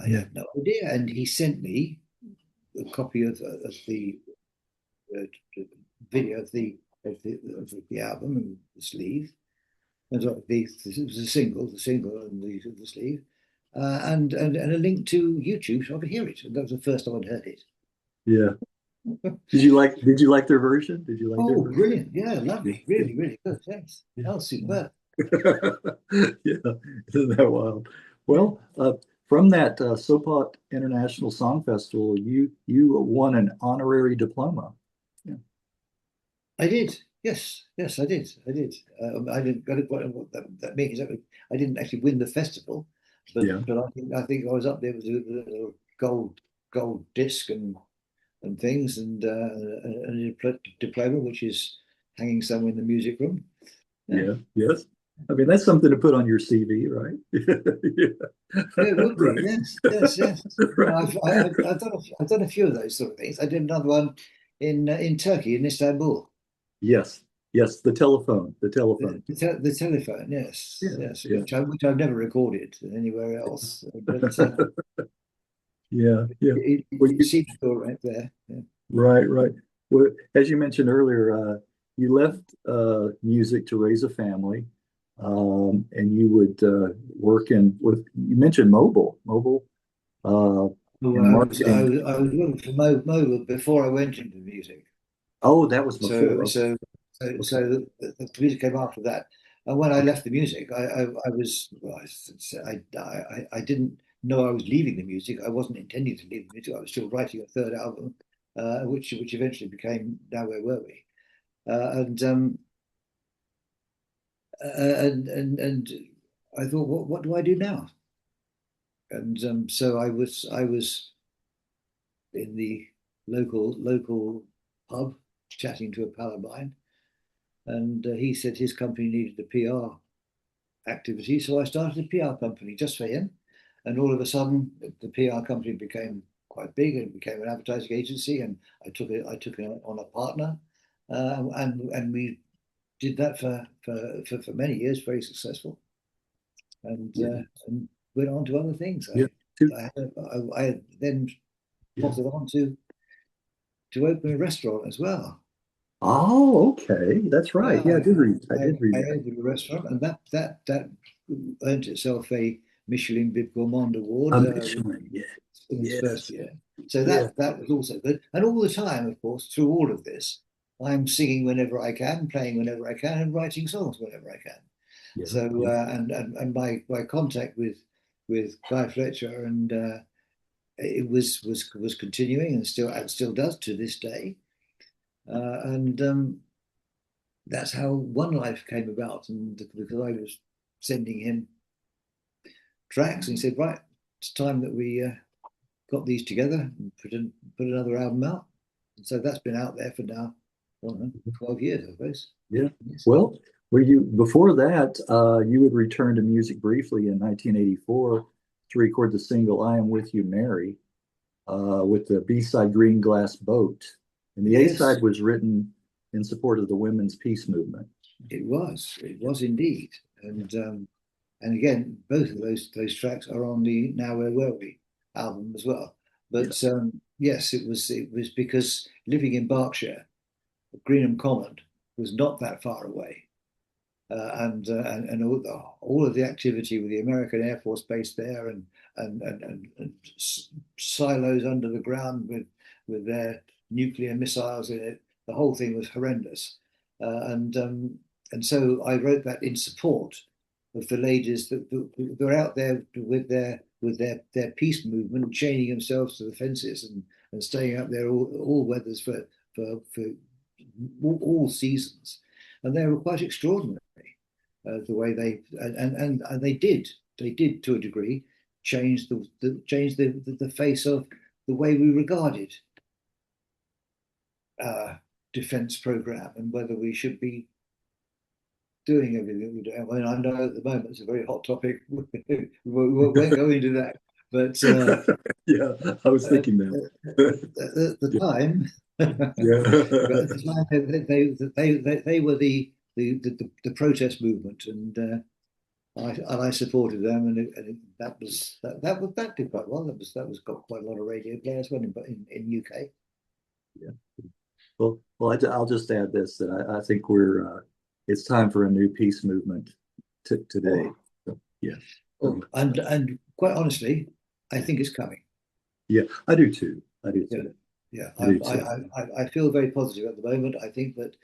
I Yeah. had no idea. And he sent me a copy of the uh, video of the album and the sleeve. And it was a single, the single and the sleeve, and a link to YouTube so I could hear it. And that was the first time I'd heard it. Yeah. Did you like their version? Did you like their Oh, version? brilliant! Yeah, Yeah. lovely, really, really good. Thanks. Yeah. Oh, superb. Yeah, isn't that wild? Yeah, Well, from that Sopot International Song Festival, you won an honorary diploma. Yeah, I did. Yes, yes, I did. I did. I didn't got what that means. I didn't actually win the festival, yeah, but I think I was up there with a gold disc and things and a diploma which is hanging somewhere in the music room. Yeah, yeah, yes. I mean, that's something to put on your CV, right? yeah, it Yeah, would be. right, Yes, yes, yes. right. I've done a few of those sort of things. I did another one in Turkey in Istanbul. Yes, yes, the telephone. The telephone, yes, Yeah, yes, yeah, which I've never recorded anywhere else. But yeah, yeah. Well, you see the door right there. Yeah. right, right. Well, as you mentioned earlier, you left music to raise a family. and you would work in with. You mentioned mobile, and marketing. I was looking for mobile before I went into music. Oh, that was So before. so Okay. the music came after that. And when I left the music, I was well, I didn't know I was leaving the music. I wasn't intending to leave the music. I was still writing a third album, which eventually became Now Where Were We? And and I thought, what do I do now? And so I was in the local pub chatting to a pal of mine, and he said his company needed a PR activity, so I started a PR company just for him. And all of a sudden, the PR company became quite big and became an advertising agency, and I took it on a partner, and we did that for many years, very successful, Yeah. and went on to other things. Yeah. Two. I then Yeah. potted on to open a restaurant as well. Oh, okay. That's right. Yeah, I Yeah, did read. I I, did read I that. opened a restaurant, and that earned itself a Michelin Bib Gourmand award A Michelin. Yeah. in its first Yes. year. So Yeah. that was also good. And all the time, of course, through all of this, I'm singing whenever I can, playing whenever I can, and writing songs whenever I can. Yeah. So Yeah. and my contact with Guy Fletcher and it was continuing and still does to this day. And that's how One Life came about. And because I was sending him tracks, and he said, "Right, it's time that we got these together and put another album out." And so that's been out there for now, I don't know, 12 years, I suppose. Yeah. Yes. Well, were you before that? You would return to music briefly in 1984 to record the single "I Am With You, Mary," with the B-side "Green Glass Boat," and the Yes, A-side was written in support of the women's peace movement. it was. It was indeed. And again, both of those tracks are on the Now Where Were We album as well. Yeah. But yes, it was because living in Berkshire, Greenham Common was not that far away. And all of the activity with the American Air Force Base there and silos under the ground with their nuclear missiles in it, the whole thing was horrendous. And so I wrote that in support of the ladies that were out there with their peace movement, chaining themselves to the fences and staying up there all weathers for all seasons, and they were quite extraordinary the way and they did to a degree change the face of the way we regarded our defense program and whether we should be doing everything we do. I mean, I know at the moment it's a very hot topic. We won't go into that, but Yeah, I was thinking that. at the time, Yeah. but at the time they were the protest movement, and I supported them, and that did quite well. That was got quite a lot of radio players, wasn't it, in UK. Yeah. Well, I'll just add this that I think it's time for a new peace movement today. Oh, So, yeah. oh, and quite honestly, I think it's coming. Yeah, I do too. I do Yeah, too. yeah. I do too. I feel very positive at the moment. I think that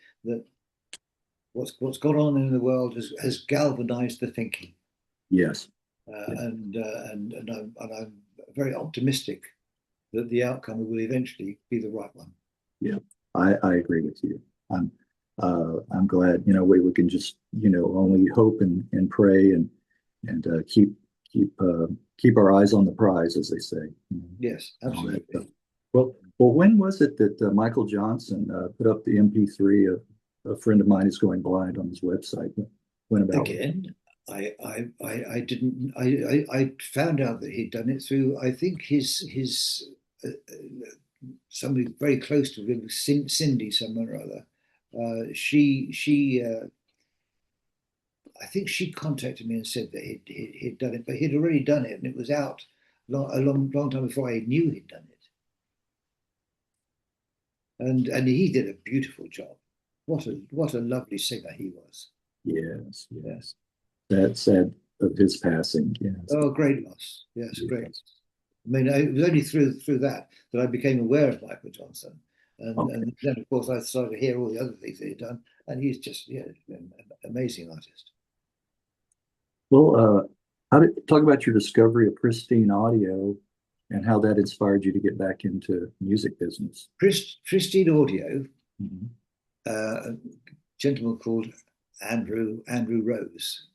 what's gone on in the world has galvanized the thinking, Yes. Yeah. and I'm very optimistic that the outcome will eventually be the right one. Yeah. I agree with you. I'm glad, we can just, only hope and pray and keep our eyes on the prize, as they say. Yes, And all that stuff. absolutely. Well, when was it that Michael Johnson put up the MP3 of a friend of mine is going blind on his website? When about? Again, I didn't I found out that he'd done it through I think his somebody very close to him, Cindy, someone or other. She I think she contacted me and said that he'd done it, but he'd already done it, and it was out a long time before I knew he'd done it. And he did a beautiful job. What a lovely singer he was. Yes, Yeah. yes. That sad of his passing. Yes. Oh, great loss. Yes, great. Yes. I mean, it was only through that I became aware of Michael Johnson, Okay. and then of course I started to hear all the other things that he'd done, and he's just an amazing artist. Well, how did talk about your discovery of pristine audio and how that inspired you to get back into music business? Pristine Audio, Mhm. a gentleman called Andrew Rose.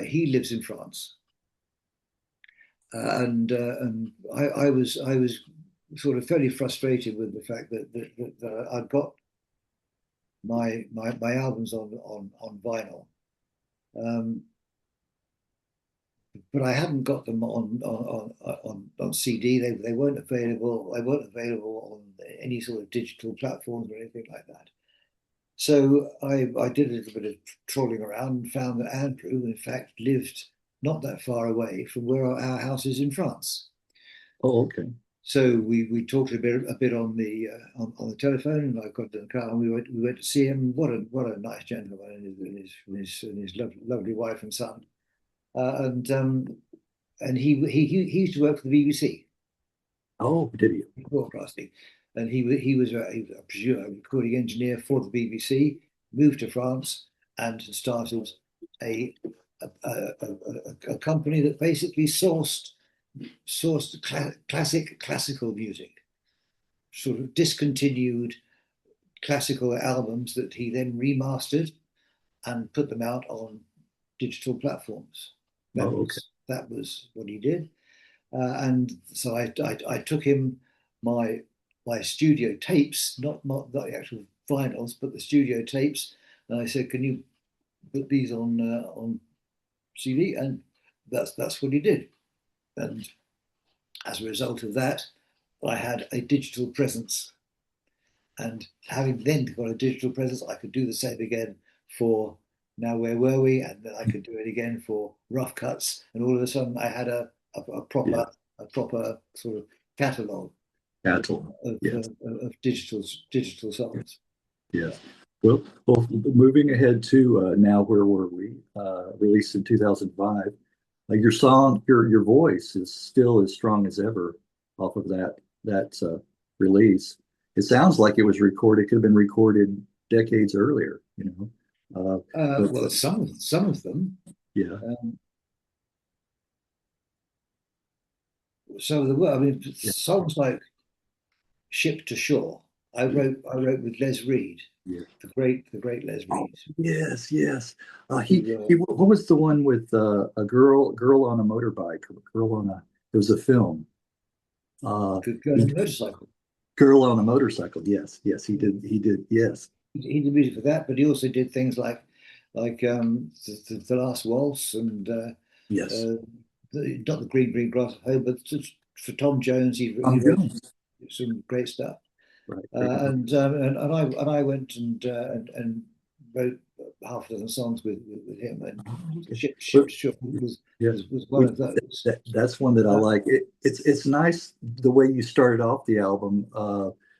He lives in France, and I was sort of fairly frustrated with the fact that I'd got my albums on vinyl, um, but I hadn't got them on CD. They weren't available. They weren't available on any sort of digital platforms or anything like that. So I did a little bit of trawling around and found that Andrew, in fact, lived not that far away from where our house is in France. Oh, okay. So we talked a bit on the telephone, and I got in the car and we went to see him. What a nice gentleman, and his lovely wife and son. And he used to work for the BBC Oh, did you? broadcasting, and he was I presume a recording engineer for the BBC. Moved to France and started a a company that basically sourced classical music, sort of discontinued classical albums that he then remastered and put them out on digital platforms. Oh, That okay. was that was what he did, and so I took him my my studio tapes, not the actual vinyls, but the studio tapes, and I said, "Can you put these on CD?" And that's what he did, and as a result of that, I had a digital presence. And having then got a digital presence, I could do the same again for Now Where Were We? And then I could do it again for Rough Cuts. And all of a sudden, I had a Yeah. proper sort of catalogue Cattle. Yes. of digital songs. Yes. Well, moving ahead to Now Where Were We? Released in 2005. Your song, your voice is still as strong as ever off of that release. It sounds like it was recorded, could have been recorded decades earlier, you know. But Well, some of them. yeah, Um, some of the work. I mean, yeah, songs like "Ship to Shore." I wrote with Les Reed, yeah. the great Les Oh, Reed, yes, yes. who What was the one with a girl on a motorbike, girl on a, it was a film. could go on He, a motorcycle. Girl on a motorcycle. Yes, yes, he did. Yes, He did music for that, but he also did things like the Last Waltz and yes. uh, not the Green Grass of Home, but for Tom Jones, he Tom wrote Jones. some great stuff. Right. And I went and wrote half a dozen songs with him, and Oh, okay. Ship But to Shore yeah, was one we, of those. that's one that I Uh, like. It's nice the way you started off the album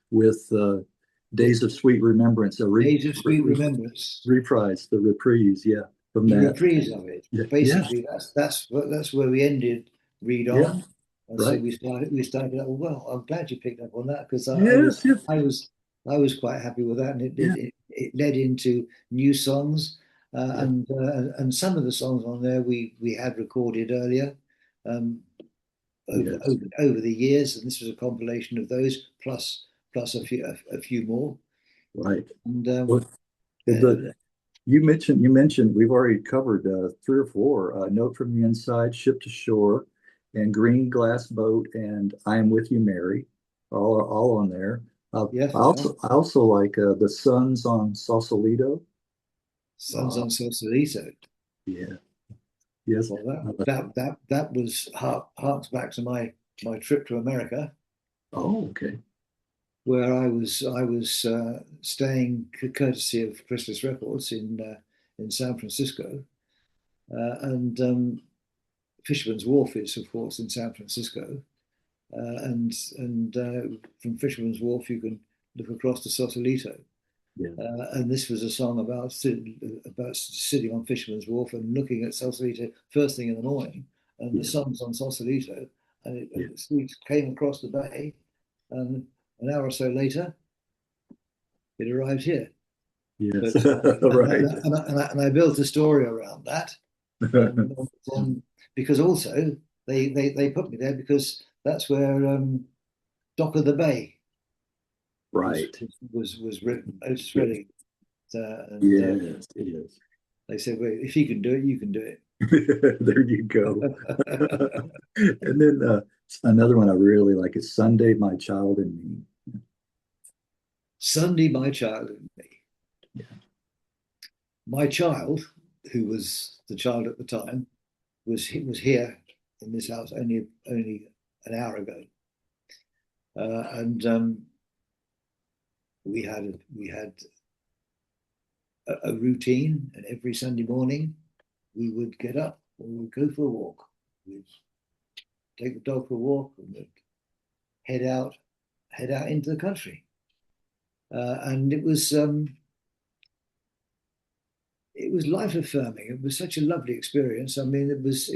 with the Days of Sweet Remembrance, a Days of Sweet Remembrance, reprise, the reprise. Yeah, from the that. reprise of it. Yeah, yeah, Basically, that's where we ended. Read yeah. on, and so Right. we started out. Well, I'm glad you picked up on that because I Yes, was yes. I was I was quite happy with that, and Yeah, it led into new songs, yeah. and some of the songs on there we had recorded earlier, um, Yes. over the years, and this was a compilation of those plus a few more, Right. and Well, uh, you mentioned we've already covered three or four. Note from the Inside, Ship to Shore, and Green Glass Boat, and I Am With You, Mary, all on there. yes, they are. I also like the Suns on Sausalito. Sons Uh, on Sausalito. yeah, yes. Well, that Uh, that that that was harks back to my trip to America, oh, okay. where I was staying courtesy of Chrysalis Records in San Francisco, and Fisherman's Wharf is of course in San Francisco, and from Fisherman's Wharf you can look across to Sausalito, Yeah. And this was a song about sitting on Fisherman's Wharf and looking at Sausalito first thing in the morning. And the Yeah. sun's on Sausalito, and Yeah. it came across the bay, and an hour or so later, it arrived here. Yes. But Right. and I built a story around that, um, um, because also they put me there because that's where Dock of the Bay was Right. was written. Otis Yes. Redding, and Yes, it is. they said, "Well, if he can do it, you can do There you go. it." And then another one I really like is Sunday, My Child and Me. Sunday, my child and me. Yeah. My child, who was the child at the time, was here in this house only an hour ago, and we had a routine, and every Sunday morning we would get up and we'd go for a walk. We'd take the dog for a walk and we'd head out into the country, and it was life affirming. It was such a lovely experience. I mean, it was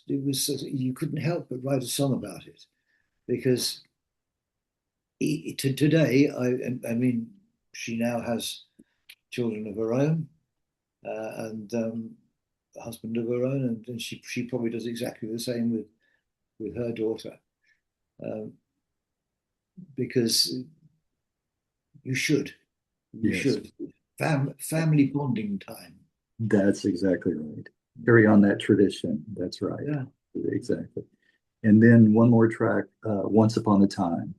you couldn't help but write a song about it because today, I mean, she now has children of her own, and a husband of her own, and she probably does exactly the same with her daughter, um, because you should you Yes, should family bonding time. that's exactly right. Carry on that tradition. That's right. Yeah. Exactly. And then one more track, Once Upon a Time.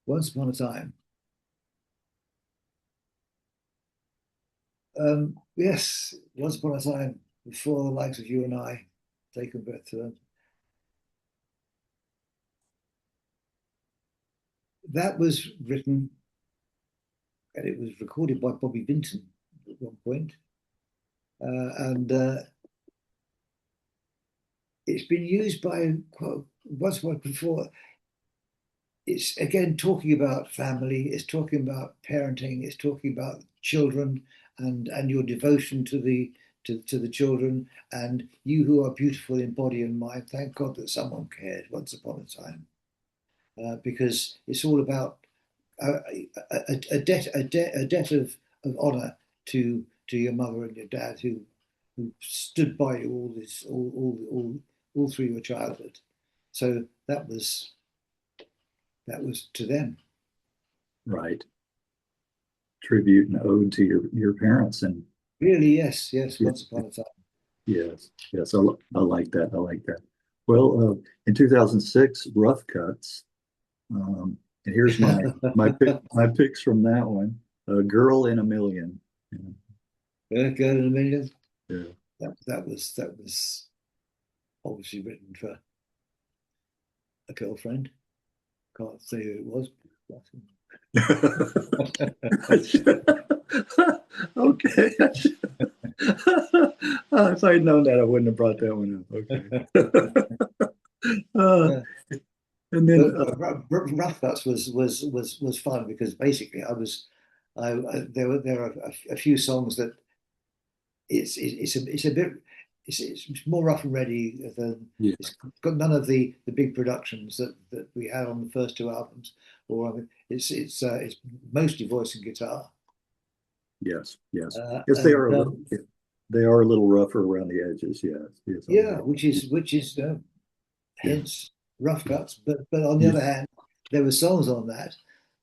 Once upon a time. Yes, once upon a time, before the likes of you and I take a breath to them. That was written and it was recorded by Bobby Vinton at one point. And it's been used by once before. It's again talking about family, it's talking about parenting, it's talking about children and your devotion to the children and you who are beautiful in body and mind. Thank God that someone cared once upon a time. Because it's all about a debt of honor to your mother and your dad who stood by you all through your childhood. So that was to them. Right. Tribute and ode to your parents. And Really, yes, yes. yeah, Once upon a time. yes, yes, I like that. I like that. Well, in 2006, Rough Cuts. And here's my picks from that one. A Girl in a Million. Yeah. Girl in a Million. Yeah. That was obviously written for a girlfriend. Can't say who it was. Okay. If I'd known that, I wouldn't have brought that one up. Okay. Uh, Yeah. and then, Rough Cuts was fun because basically there are a few songs that it's a bit it's more rough and ready than yeah, it's got none of the big productions that we had on the first two albums, or I mean, it's mostly voice and guitar, yes, yes, yes, and they are a little rougher around the edges. Yes, yes, I yeah, agree. which is Yeah, hence Rough Cuts. But on the yeah, other hand, there were songs on that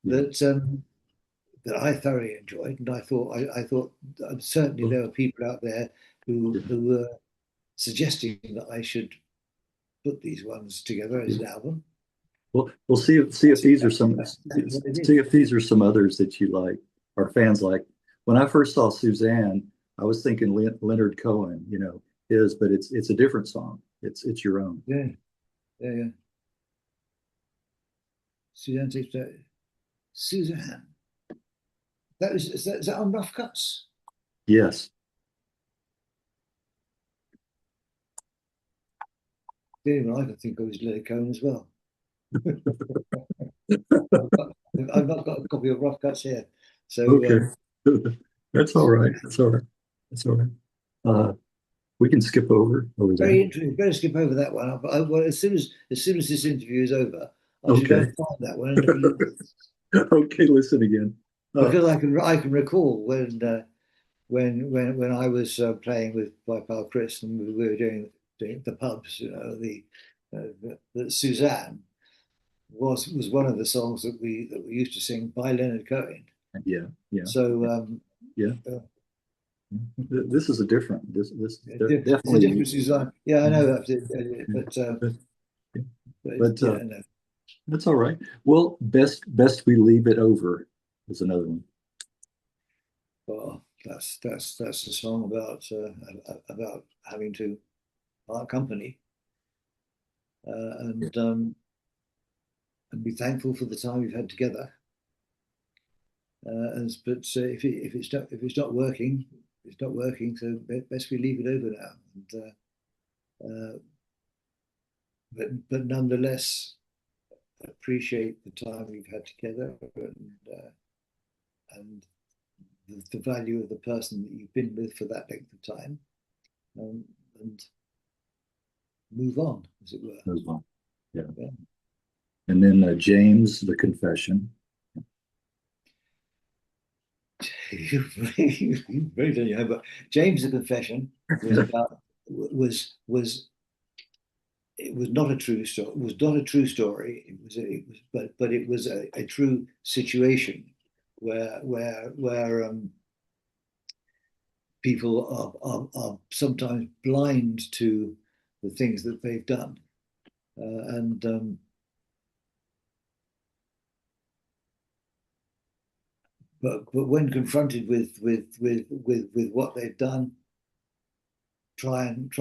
yeah. that that I thoroughly enjoyed, and I thought certainly Well, there were people out there yeah, who were suggesting that I should put these ones together as yeah. an album. Well, we'll see if That's these are some exactly what I did. see if these are some others that you like or fans like. When I first saw Suzanne, I was thinking Leonard Cohen, his, but it's a different song. It's your own. Yeah, yeah, yeah. Suzanne takes that. Suzanne. Is that on Rough Cuts? Yes. The only one I can think of is Leonard Cohen as well. I've not got a copy of Rough Cuts here. So Okay. That's all right. That's all right. That's all right. Uh, we can skip over very that. interesting. Better skip over that one. Well, as soon as this interview is over, I should go Okay. and find that one and look at yours. Okay, listen again. Uh, Because I can recall when I was playing with my pal Chris and we were doing the pubs, the Suzanne was one of the songs that we used to sing by Leonard Cohen. yeah, yeah, So yeah. uh, This is a different. This is there's a definitely. different Suzanne. Yeah, I know that, But, but but yeah, no. that's all right. Well, best we leave it over is another one. Well, that's a song about having to part company uh, Yeah. and um, and be thankful for the time we've had together. If it's not working, it's not working. So best we leave it over now. But nonetheless, appreciate the time we've had together and the value of the person that you've been with for that length of time, um, and move on, as it were. As well. Yeah. Yeah. And then James, the confession. You very done your but James the Confession was about was it was not a true story. It was not a true story. But it was a true situation where people are sometimes blind to the things that they've done, and but when confronted with what they've done, try and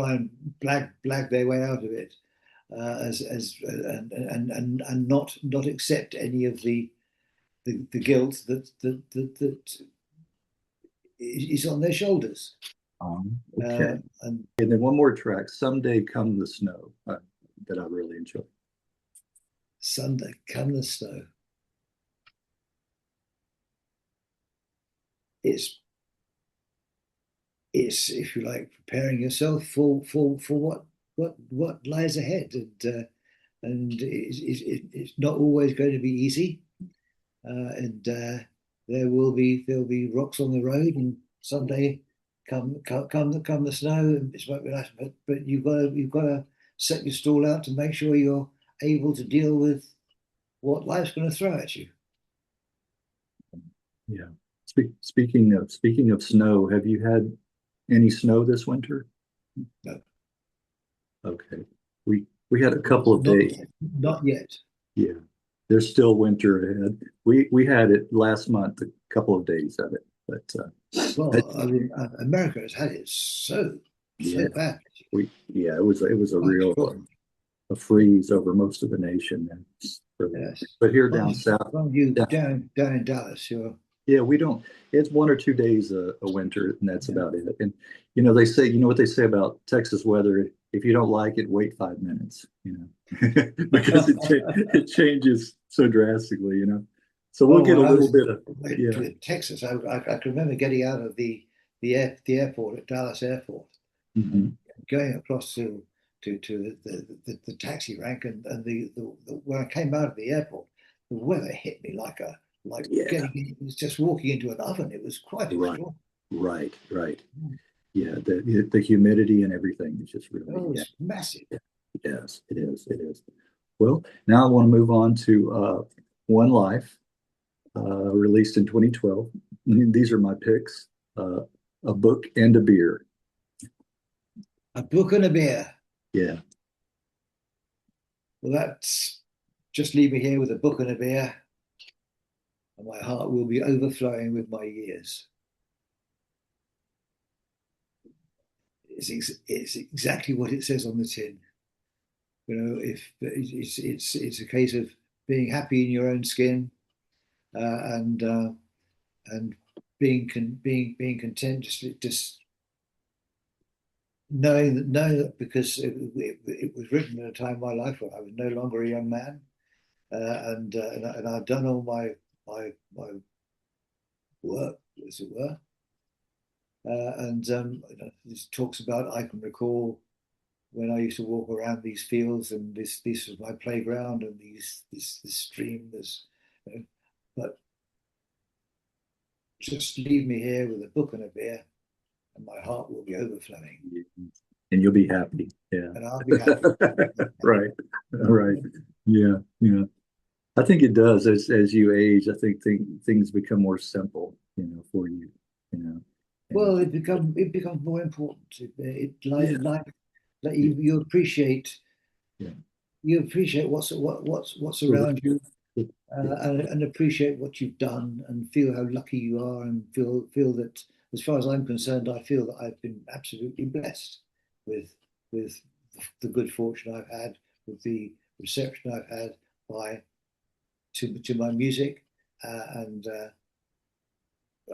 blag their way out of it, as and not accept any of the guilt that is on their shoulders. Okay. And And then one more track, Someday Come the Snow, that I really enjoy. Sunday, come the snow. It's it's if you like preparing yourself for what lies ahead, and it's not always going to be easy, and there'll be rocks on the road, and someday come the snow, it might be nice, but you've got to set your stall out to make sure you're able to deal with what life's going to throw at you. Yeah. Speaking of snow, have you had any snow this winter? No, Okay. We had a couple of not days. yet, not yet. Yeah. There's still winter ahead. We had it last month, a couple of days of it, but Well, I mean, America has had it so yeah, bad. it was a Quite real extraordinary. a freeze over most of the nation, and Yes. but here down Mind south, you, yeah, down in Dallas, you're yeah, we don't. It's 1 or 2 days a winter, and that's yeah. about it. And they say, what they say about Texas weather: if you don't like it, wait 5 minutes. Because it changes so drastically. So we'll Oh, get a when I little was bit of yeah. in Texas, I can remember getting out of the airport at Dallas Airport and Mhm. going across to the taxi rank, and when I came out of the airport, the weather hit me like Yeah, getting just walking into an oven. It was quite right, extraordinary. right. Yeah, the humidity and everything is just really, Oh, yeah, it's massive. yeah, it is. Well, now I want to move on to One Life, released in 2012. These are my picks: uh, a book and a beer. A book and a beer. Yeah, Well, that's just leave me here with a book and a beer, and my heart will be overflowing with my years. It's exactly what it says on the tin. If it's a case of being happy in your own skin, and being content, just knowing that because it was written at a time in my life where I was no longer a young man, and I've done all my work, as it were. And this talks about, I can recall when I used to walk around these fields, and this was my playground, and this stream. But just leave me here with a book and a beer, and my heart will be overflowing, And you'll be happy. Yeah. and I'll be happy. Right. Right. Yeah. Yeah. I think it does as you age. I think things become more simple, for you, Well, and it becomes more important. It yeah, like yeah, you appreciate yeah. what's So around you, yeah, and appreciate what you've done, and feel how lucky you are, and feel that, as far as I'm concerned, I feel that I've been absolutely blessed with with the good fortune I've had, with the reception I've had by to my music, and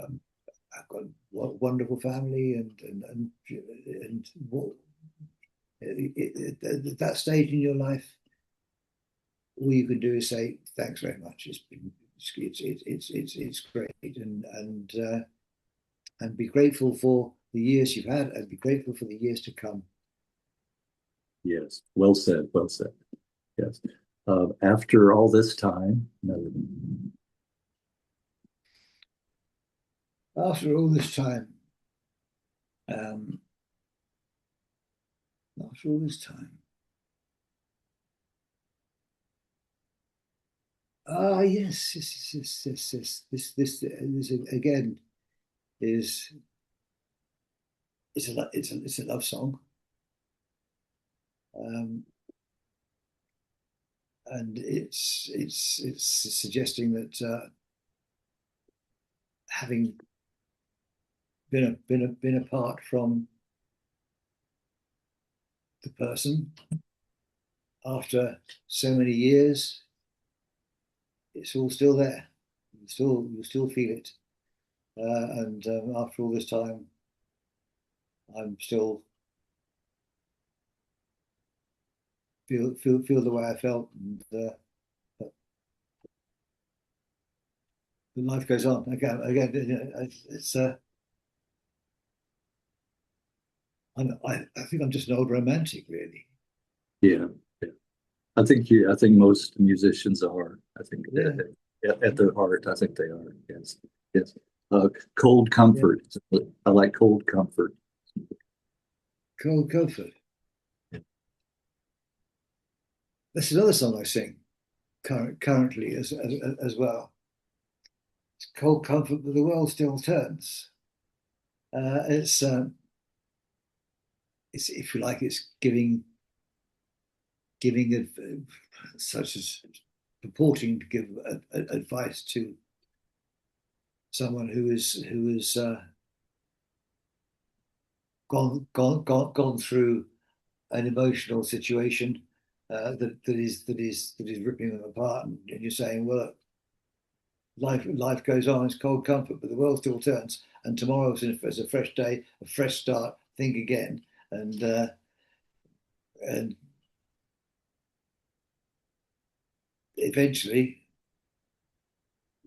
um, I've got a wonderful family, and at that stage in your life, all you can do is say thanks very much. It's great, and be grateful for the years you've had, and be grateful for the years to come. yes. Well said. Well said. Yes. After all this time, After all this time, um, after all this time, yes, this again is it's a love song, um, and it's suggesting that, having been apart from the person after so many years, it's all still there. You still feel it, and after all this time, I'm still feel the way I felt, and but life goes on. Again, it's I think I'm just an old romantic, really. yeah, yeah. I think most musicians are. I think Yeah, at their heart, I think they are. Yes, yes. Cold yeah. comfort. I like cold comfort. Cold Comfort. That's another song I sing currently as well. It's Cold Comfort, but the world still turns. It's if you like, it's giving such as purporting to give advice to someone who is gone through an emotional situation, that is ripping them apart, and you're saying, well, life goes on. It's cold comfort, but the world still turns, and tomorrow is a fresh day, a fresh start. Think again, and eventually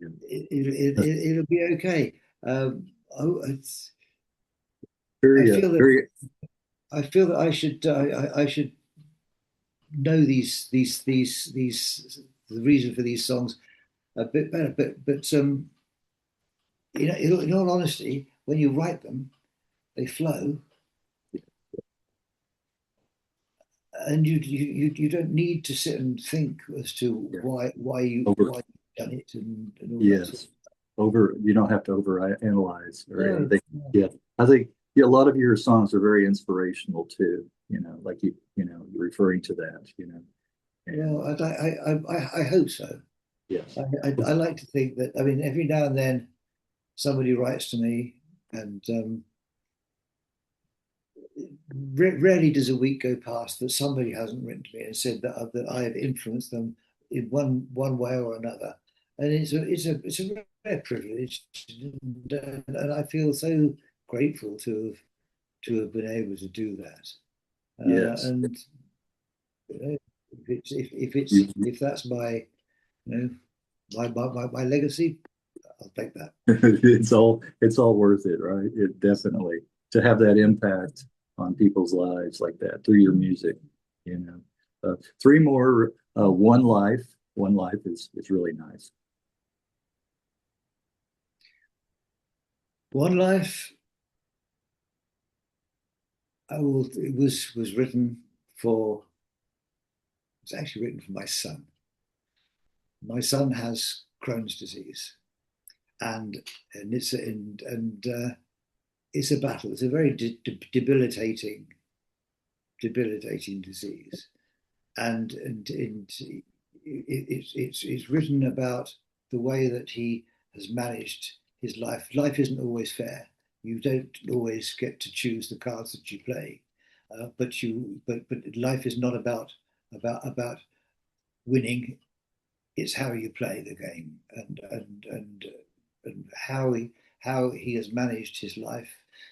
it'll be okay. Oh, I Very, feel that very. I should know these the reason for these songs a bit better. But in all honesty, when you write them, they flow, and you don't need to sit and think as to Yeah. Over. why you've done it, and all that sort Yes. Over. You don't have to over analyze or of. anything. Yeah. I think yeah, a lot of your songs are very inspirational too. Like you're referring to that. And Well, I hope so. yes. I like to think that. I mean, every now and then somebody writes to me, and rarely does a week go past that somebody hasn't written to me and said that I have influenced them in one way or another, and it's a rare privilege, and I feel so grateful to have been able to do that, Yes. and if You, if that's my know, my legacy, I'll take that. It's all worth it, right? It definitely to have that impact on people's lives like that through your music, you know. Three more, one life. One life is really nice. One life, it was written for. It's actually written for my son. My son has Crohn's disease, and it's a battle. It's a very debilitating disease, and it's written about the way that he has managed his life. Life isn't always fair. You don't always get to choose the cards that you play, but life is not about winning. It's how you play the game, and how he has managed his life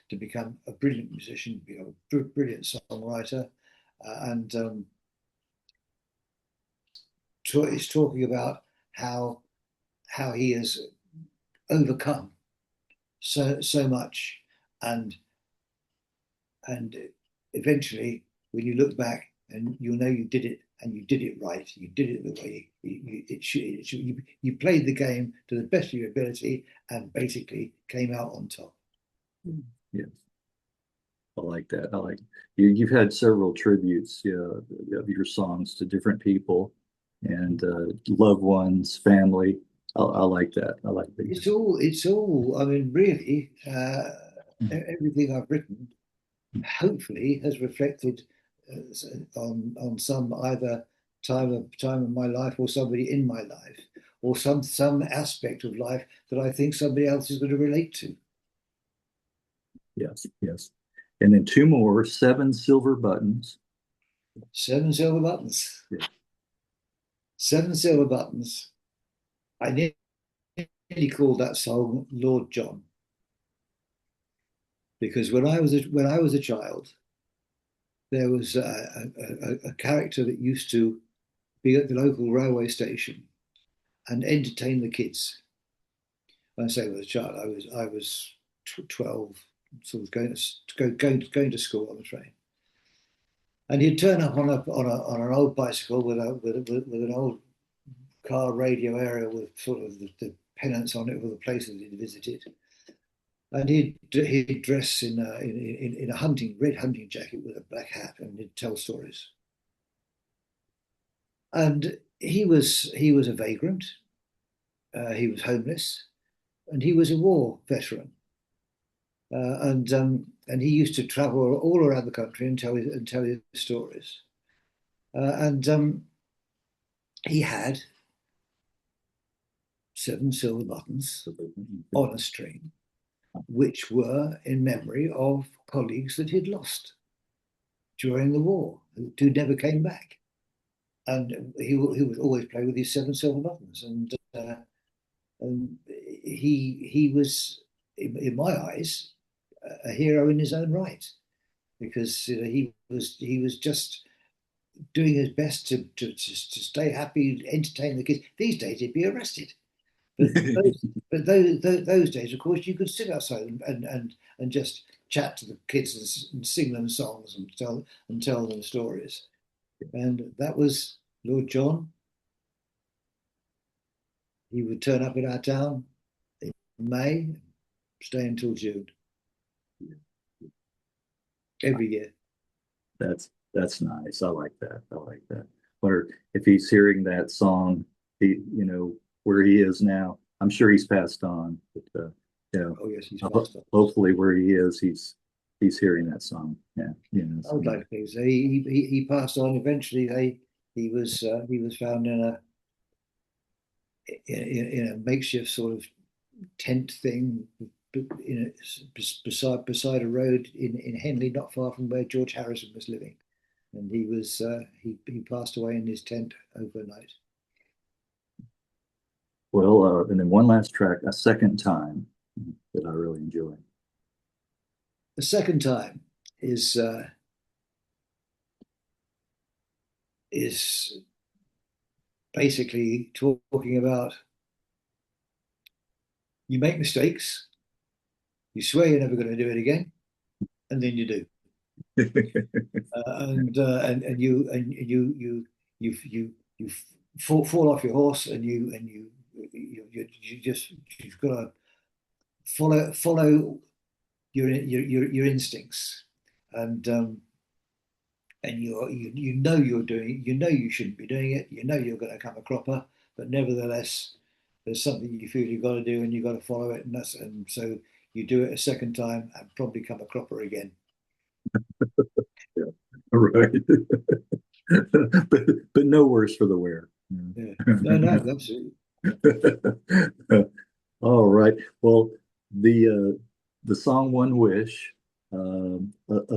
to become a brilliant musician, a brilliant songwriter, and is talking about how he has overcome so much, and and eventually, when you look back, and you know you did it, and you did it right, you did it the way you played the game to the best of your ability, and basically came out on top. Yes, I like that. I like you've had several tributes, of your songs to different people and loved ones, family. I like that. I like that. It's all. I mean, really, everything I've written hopefully has reflected on some either time of my life, or somebody in my life, or some aspect of life that I think somebody else is going to relate to. Yes, yes. And then two more, seven silver buttons. Seven silver buttons. Yeah. Seven silver buttons. I nearly called that song Lord John, because when I was a child, there was a character that used to be at the local railway station and entertain the kids. When I say I was a child, I was 12, sort of going to school on the train, and he'd turn up on an old bicycle with an old car radio area with sort of the pennants on it for the places he'd visited. And he'd dress in a red hunting jacket with a black hat, and he'd tell stories. And he was a vagrant. He was homeless, and he was a war veteran. And he used to travel all around the country and tell his stories. And he had seven silver buttons on a string, which were in memory of colleagues that he'd lost during the war, who never came back. And he would always play with these seven silver buttons, and he was, in my eyes, a hero in his own right, because he was just doing his best to stay happy, entertain the kids. These days he'd be arrested, but those days, of course, you could sit outside and just chat to the kids and sing them songs and tell them stories. And that was Lord John. He would turn up in our town in May, stay until June, every year. That's nice. I like that. I like that. Wonder if he's hearing that song, where he is now. I'm sure he's passed on, but Oh yes, he's passed on. hopefully where he is, he's hearing that song. Yeah, I would like to think so. He passed on eventually. He was found in a makeshift sort of tent thing, beside a road in Henley, not far from where George Harrison was living, and he passed away in his tent overnight. Well, and then one last track, a second time, that I really enjoy. The second time is basically talking about you make mistakes, you swear you're never going to do it again, and then you do. And you fall off your horse, and you just you've got to follow your instincts, and you know you shouldn't be doing it, you know you're going to come a cropper, but nevertheless there's something you feel you've got to do and you've got to follow it, and so you do it a second time and probably come a cropper again. Yeah, right. but no worse for the wear. Yeah. No, absolutely. All right. Well, the song "One Wish," a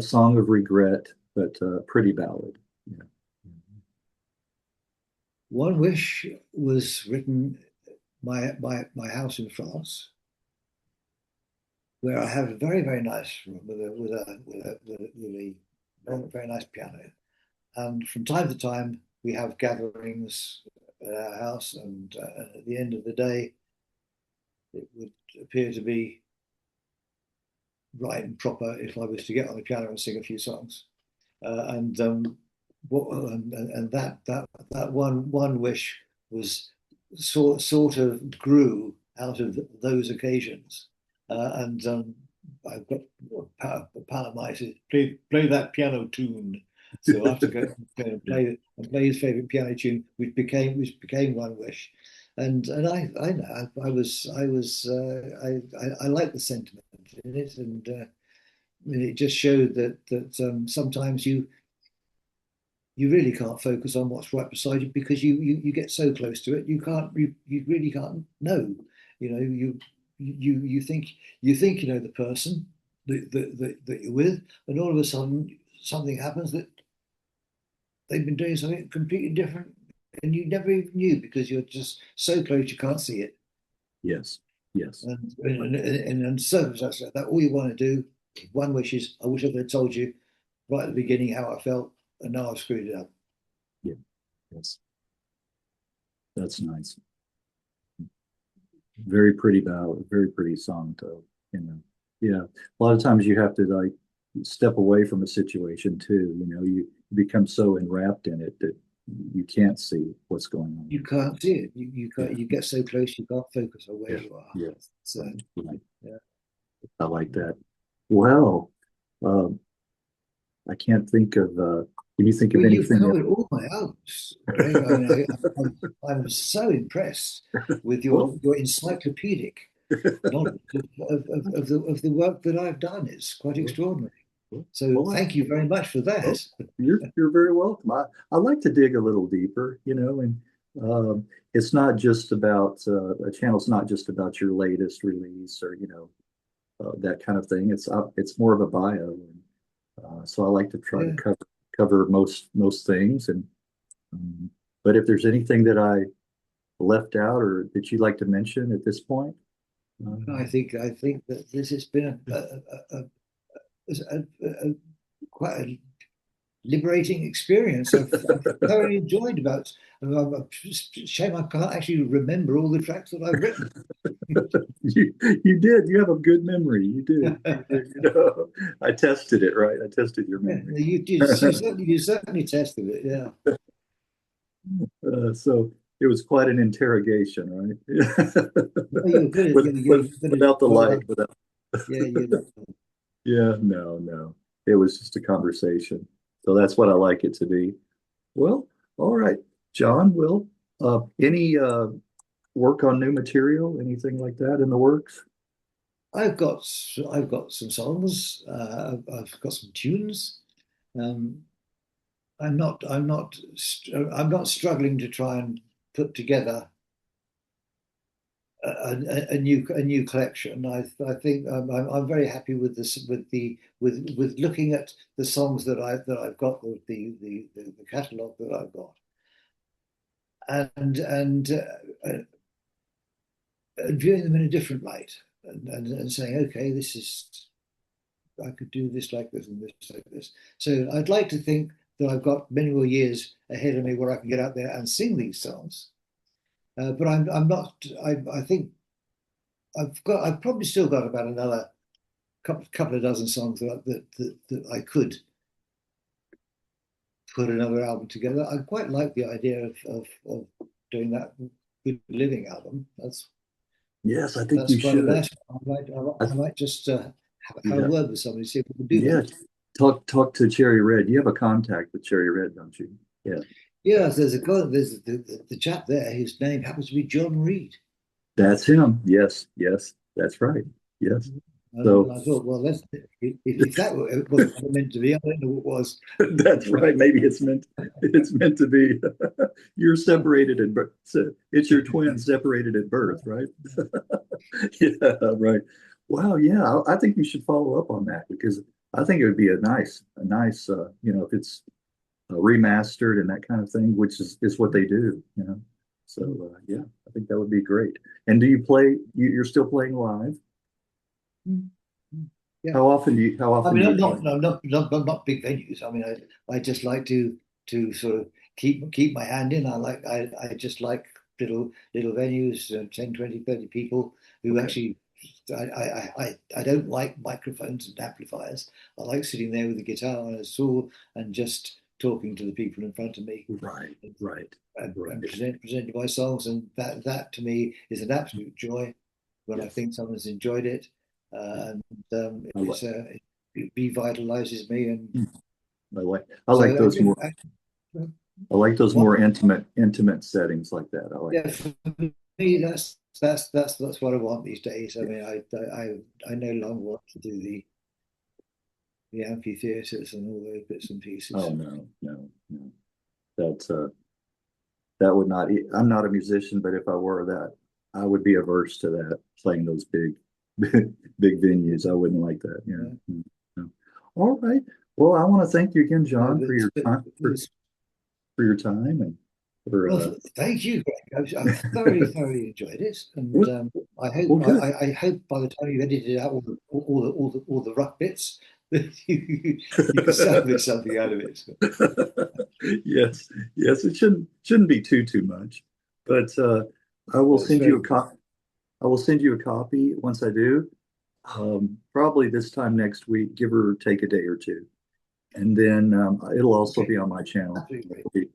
song of regret, but pretty ballad. Yeah. One Wish was written my house in France, where I have a very, very nice room with a very, very nice piano. And from time to time, we have gatherings at our house, and at the end of the day, it would appear to be right and proper if I was to get on the piano and sing a few songs. And that one wish was sort of grew out of those occasions. And I've got a pal of mine says, play that piano tune. So I have to go and play his favorite piano tune, which became One Wish. And I like the sentiment in it, and it just showed that sometimes you really can't focus on what's right beside you, because you get so close to it, you really can't know. You think you know the person that you're with, and all of a sudden something happens that they've been doing something completely different, and you never even knew, because you're just so close you can't see it. Yes. Yes. And in circumstances like that, all you want to do, one wish is, I wish I could have told you right at the beginning how I felt, and now I've screwed it up. Yeah. Yes. That's nice. Very pretty ballad, very pretty song though, you know. Yeah. A lot of times you have to like step away from a situation too, you become so enwrapped in it that you can't see what's going on. You can't see it. You Yeah. can't. You get so close, you can't focus on where Yeah. you are. Yeah. So Right. yeah. I like that. Well, um, I can't think of, can you think of Well, you've anything covered all my albums, Greg. I mean, I'm so impressed with well, your encyclopedic knowledge of the work that I've done. It's quite extraordinary. So well, thank you very much for oh, that. you're very welcome. I like to dig a little deeper, and it's not just about a channel's not just about your latest release or that kind of thing. It's more of a bio, and so I like to try to Yeah. cover most things. And but if there's anything that I left out or that you'd like to mention at this point, I think that this has been a quite a liberating experience. I've thoroughly enjoyed about. Shame I can't actually remember all the tracks that I've written. you did. You have a good memory. You do. I tested it, right? I tested your Yeah, memory. you certainly tested it. Yeah. So it was quite an interrogation, right? No, you're good. You're good at Without the well light, done. without. Yeah, you. Yeah, no. It was just a conversation. So that's what I like it to be. Well, all right, John, Will, any work on new material, anything like that in the works? I've got I've got some songs. I've got some tunes. Um, I'm not struggling to try and put together a new collection. I think I'm very happy with this with looking at the songs that I've got, the catalogue that I've got, and viewing them in a different light, and saying, okay, this is, I could do this like this and this like this. So I'd like to think that I've got many more years ahead of me where I can get out there and sing these songs. But I'm not. I think I've probably still got about another couple of dozen songs that I could put another album together. I quite like the idea of doing that Good Living album. Yes, I think That's you quite a should. nice one. I, I might just have a yeah, word with somebody, see if we can do yeah. that. Talk to Cherry Red. You have a contact with Cherry Red, don't you? Yeah, Yes, there's a guy, there's the chap there whose name happens to be John Reed. that's him. Yes, yes, that's right. Yes. And So I thought, well, if that wasn't meant to be, I don't know what was. that's right. Maybe it's meant to be. You're separated at birth. So it's your twin separated at birth, right? Yeah, right. Wow, yeah. I think you should follow up on that because I think it would be if it's remastered and that kind of thing, which is what they do. So yeah, I think that would be great. And do you play? You're still playing live? Yeah. How I often mean, do I'm you play? not big venues. I mean, I just like to sort of keep my hand in. I just like little venues, 10, 20, 30 people who Okay. actually. I don't like microphones and amplifiers. I like sitting there with a guitar and a saw and just talking to the people in front of me Right, right, and right. presenting my songs. And that to me is an absolute joy when I Yes. think someone's enjoyed it. And I like it revitalizes me. And I like so, those more I like those what? more intimate settings like that. I like Yeah, for me, that's what I want these days. I that. mean, I no longer want to do the amphitheaters and all those bits and Oh pieces. no, no, no. That's that would not I'm not a musician, but if I were that, I would be averse to that, playing those big venues. I wouldn't like that. Yeah. No. All right. Well, I want to thank you again, No, John, for your time for your time and for well, thank you, Greg. I've thoroughly enjoyed it, and well, well, good. I hope by the time you've edited out all the rough bits, that you can salvage something out of it. Yes, yes, it shouldn't be too much, but I will That's send you very a good. copy. I will send you a copy once I do. Probably this time next week, give or take a day or two, and then it'll also Okay, be on my channel. absolutely great.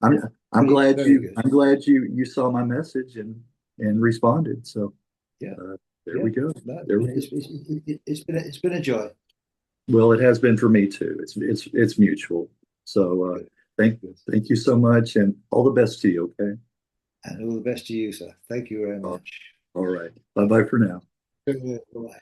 I'm I'm glad Very you good. I'm glad you saw my message and responded. So Yeah, uh, there yeah. we go. No, There we go. it's been a joy. Well, it has been for me too. It's mutual. So Good, thank good. thank you so much, and all the best to you. Okay. And all the best to you, sir. Thank you very All much. all right. Bye bye for now. Bye.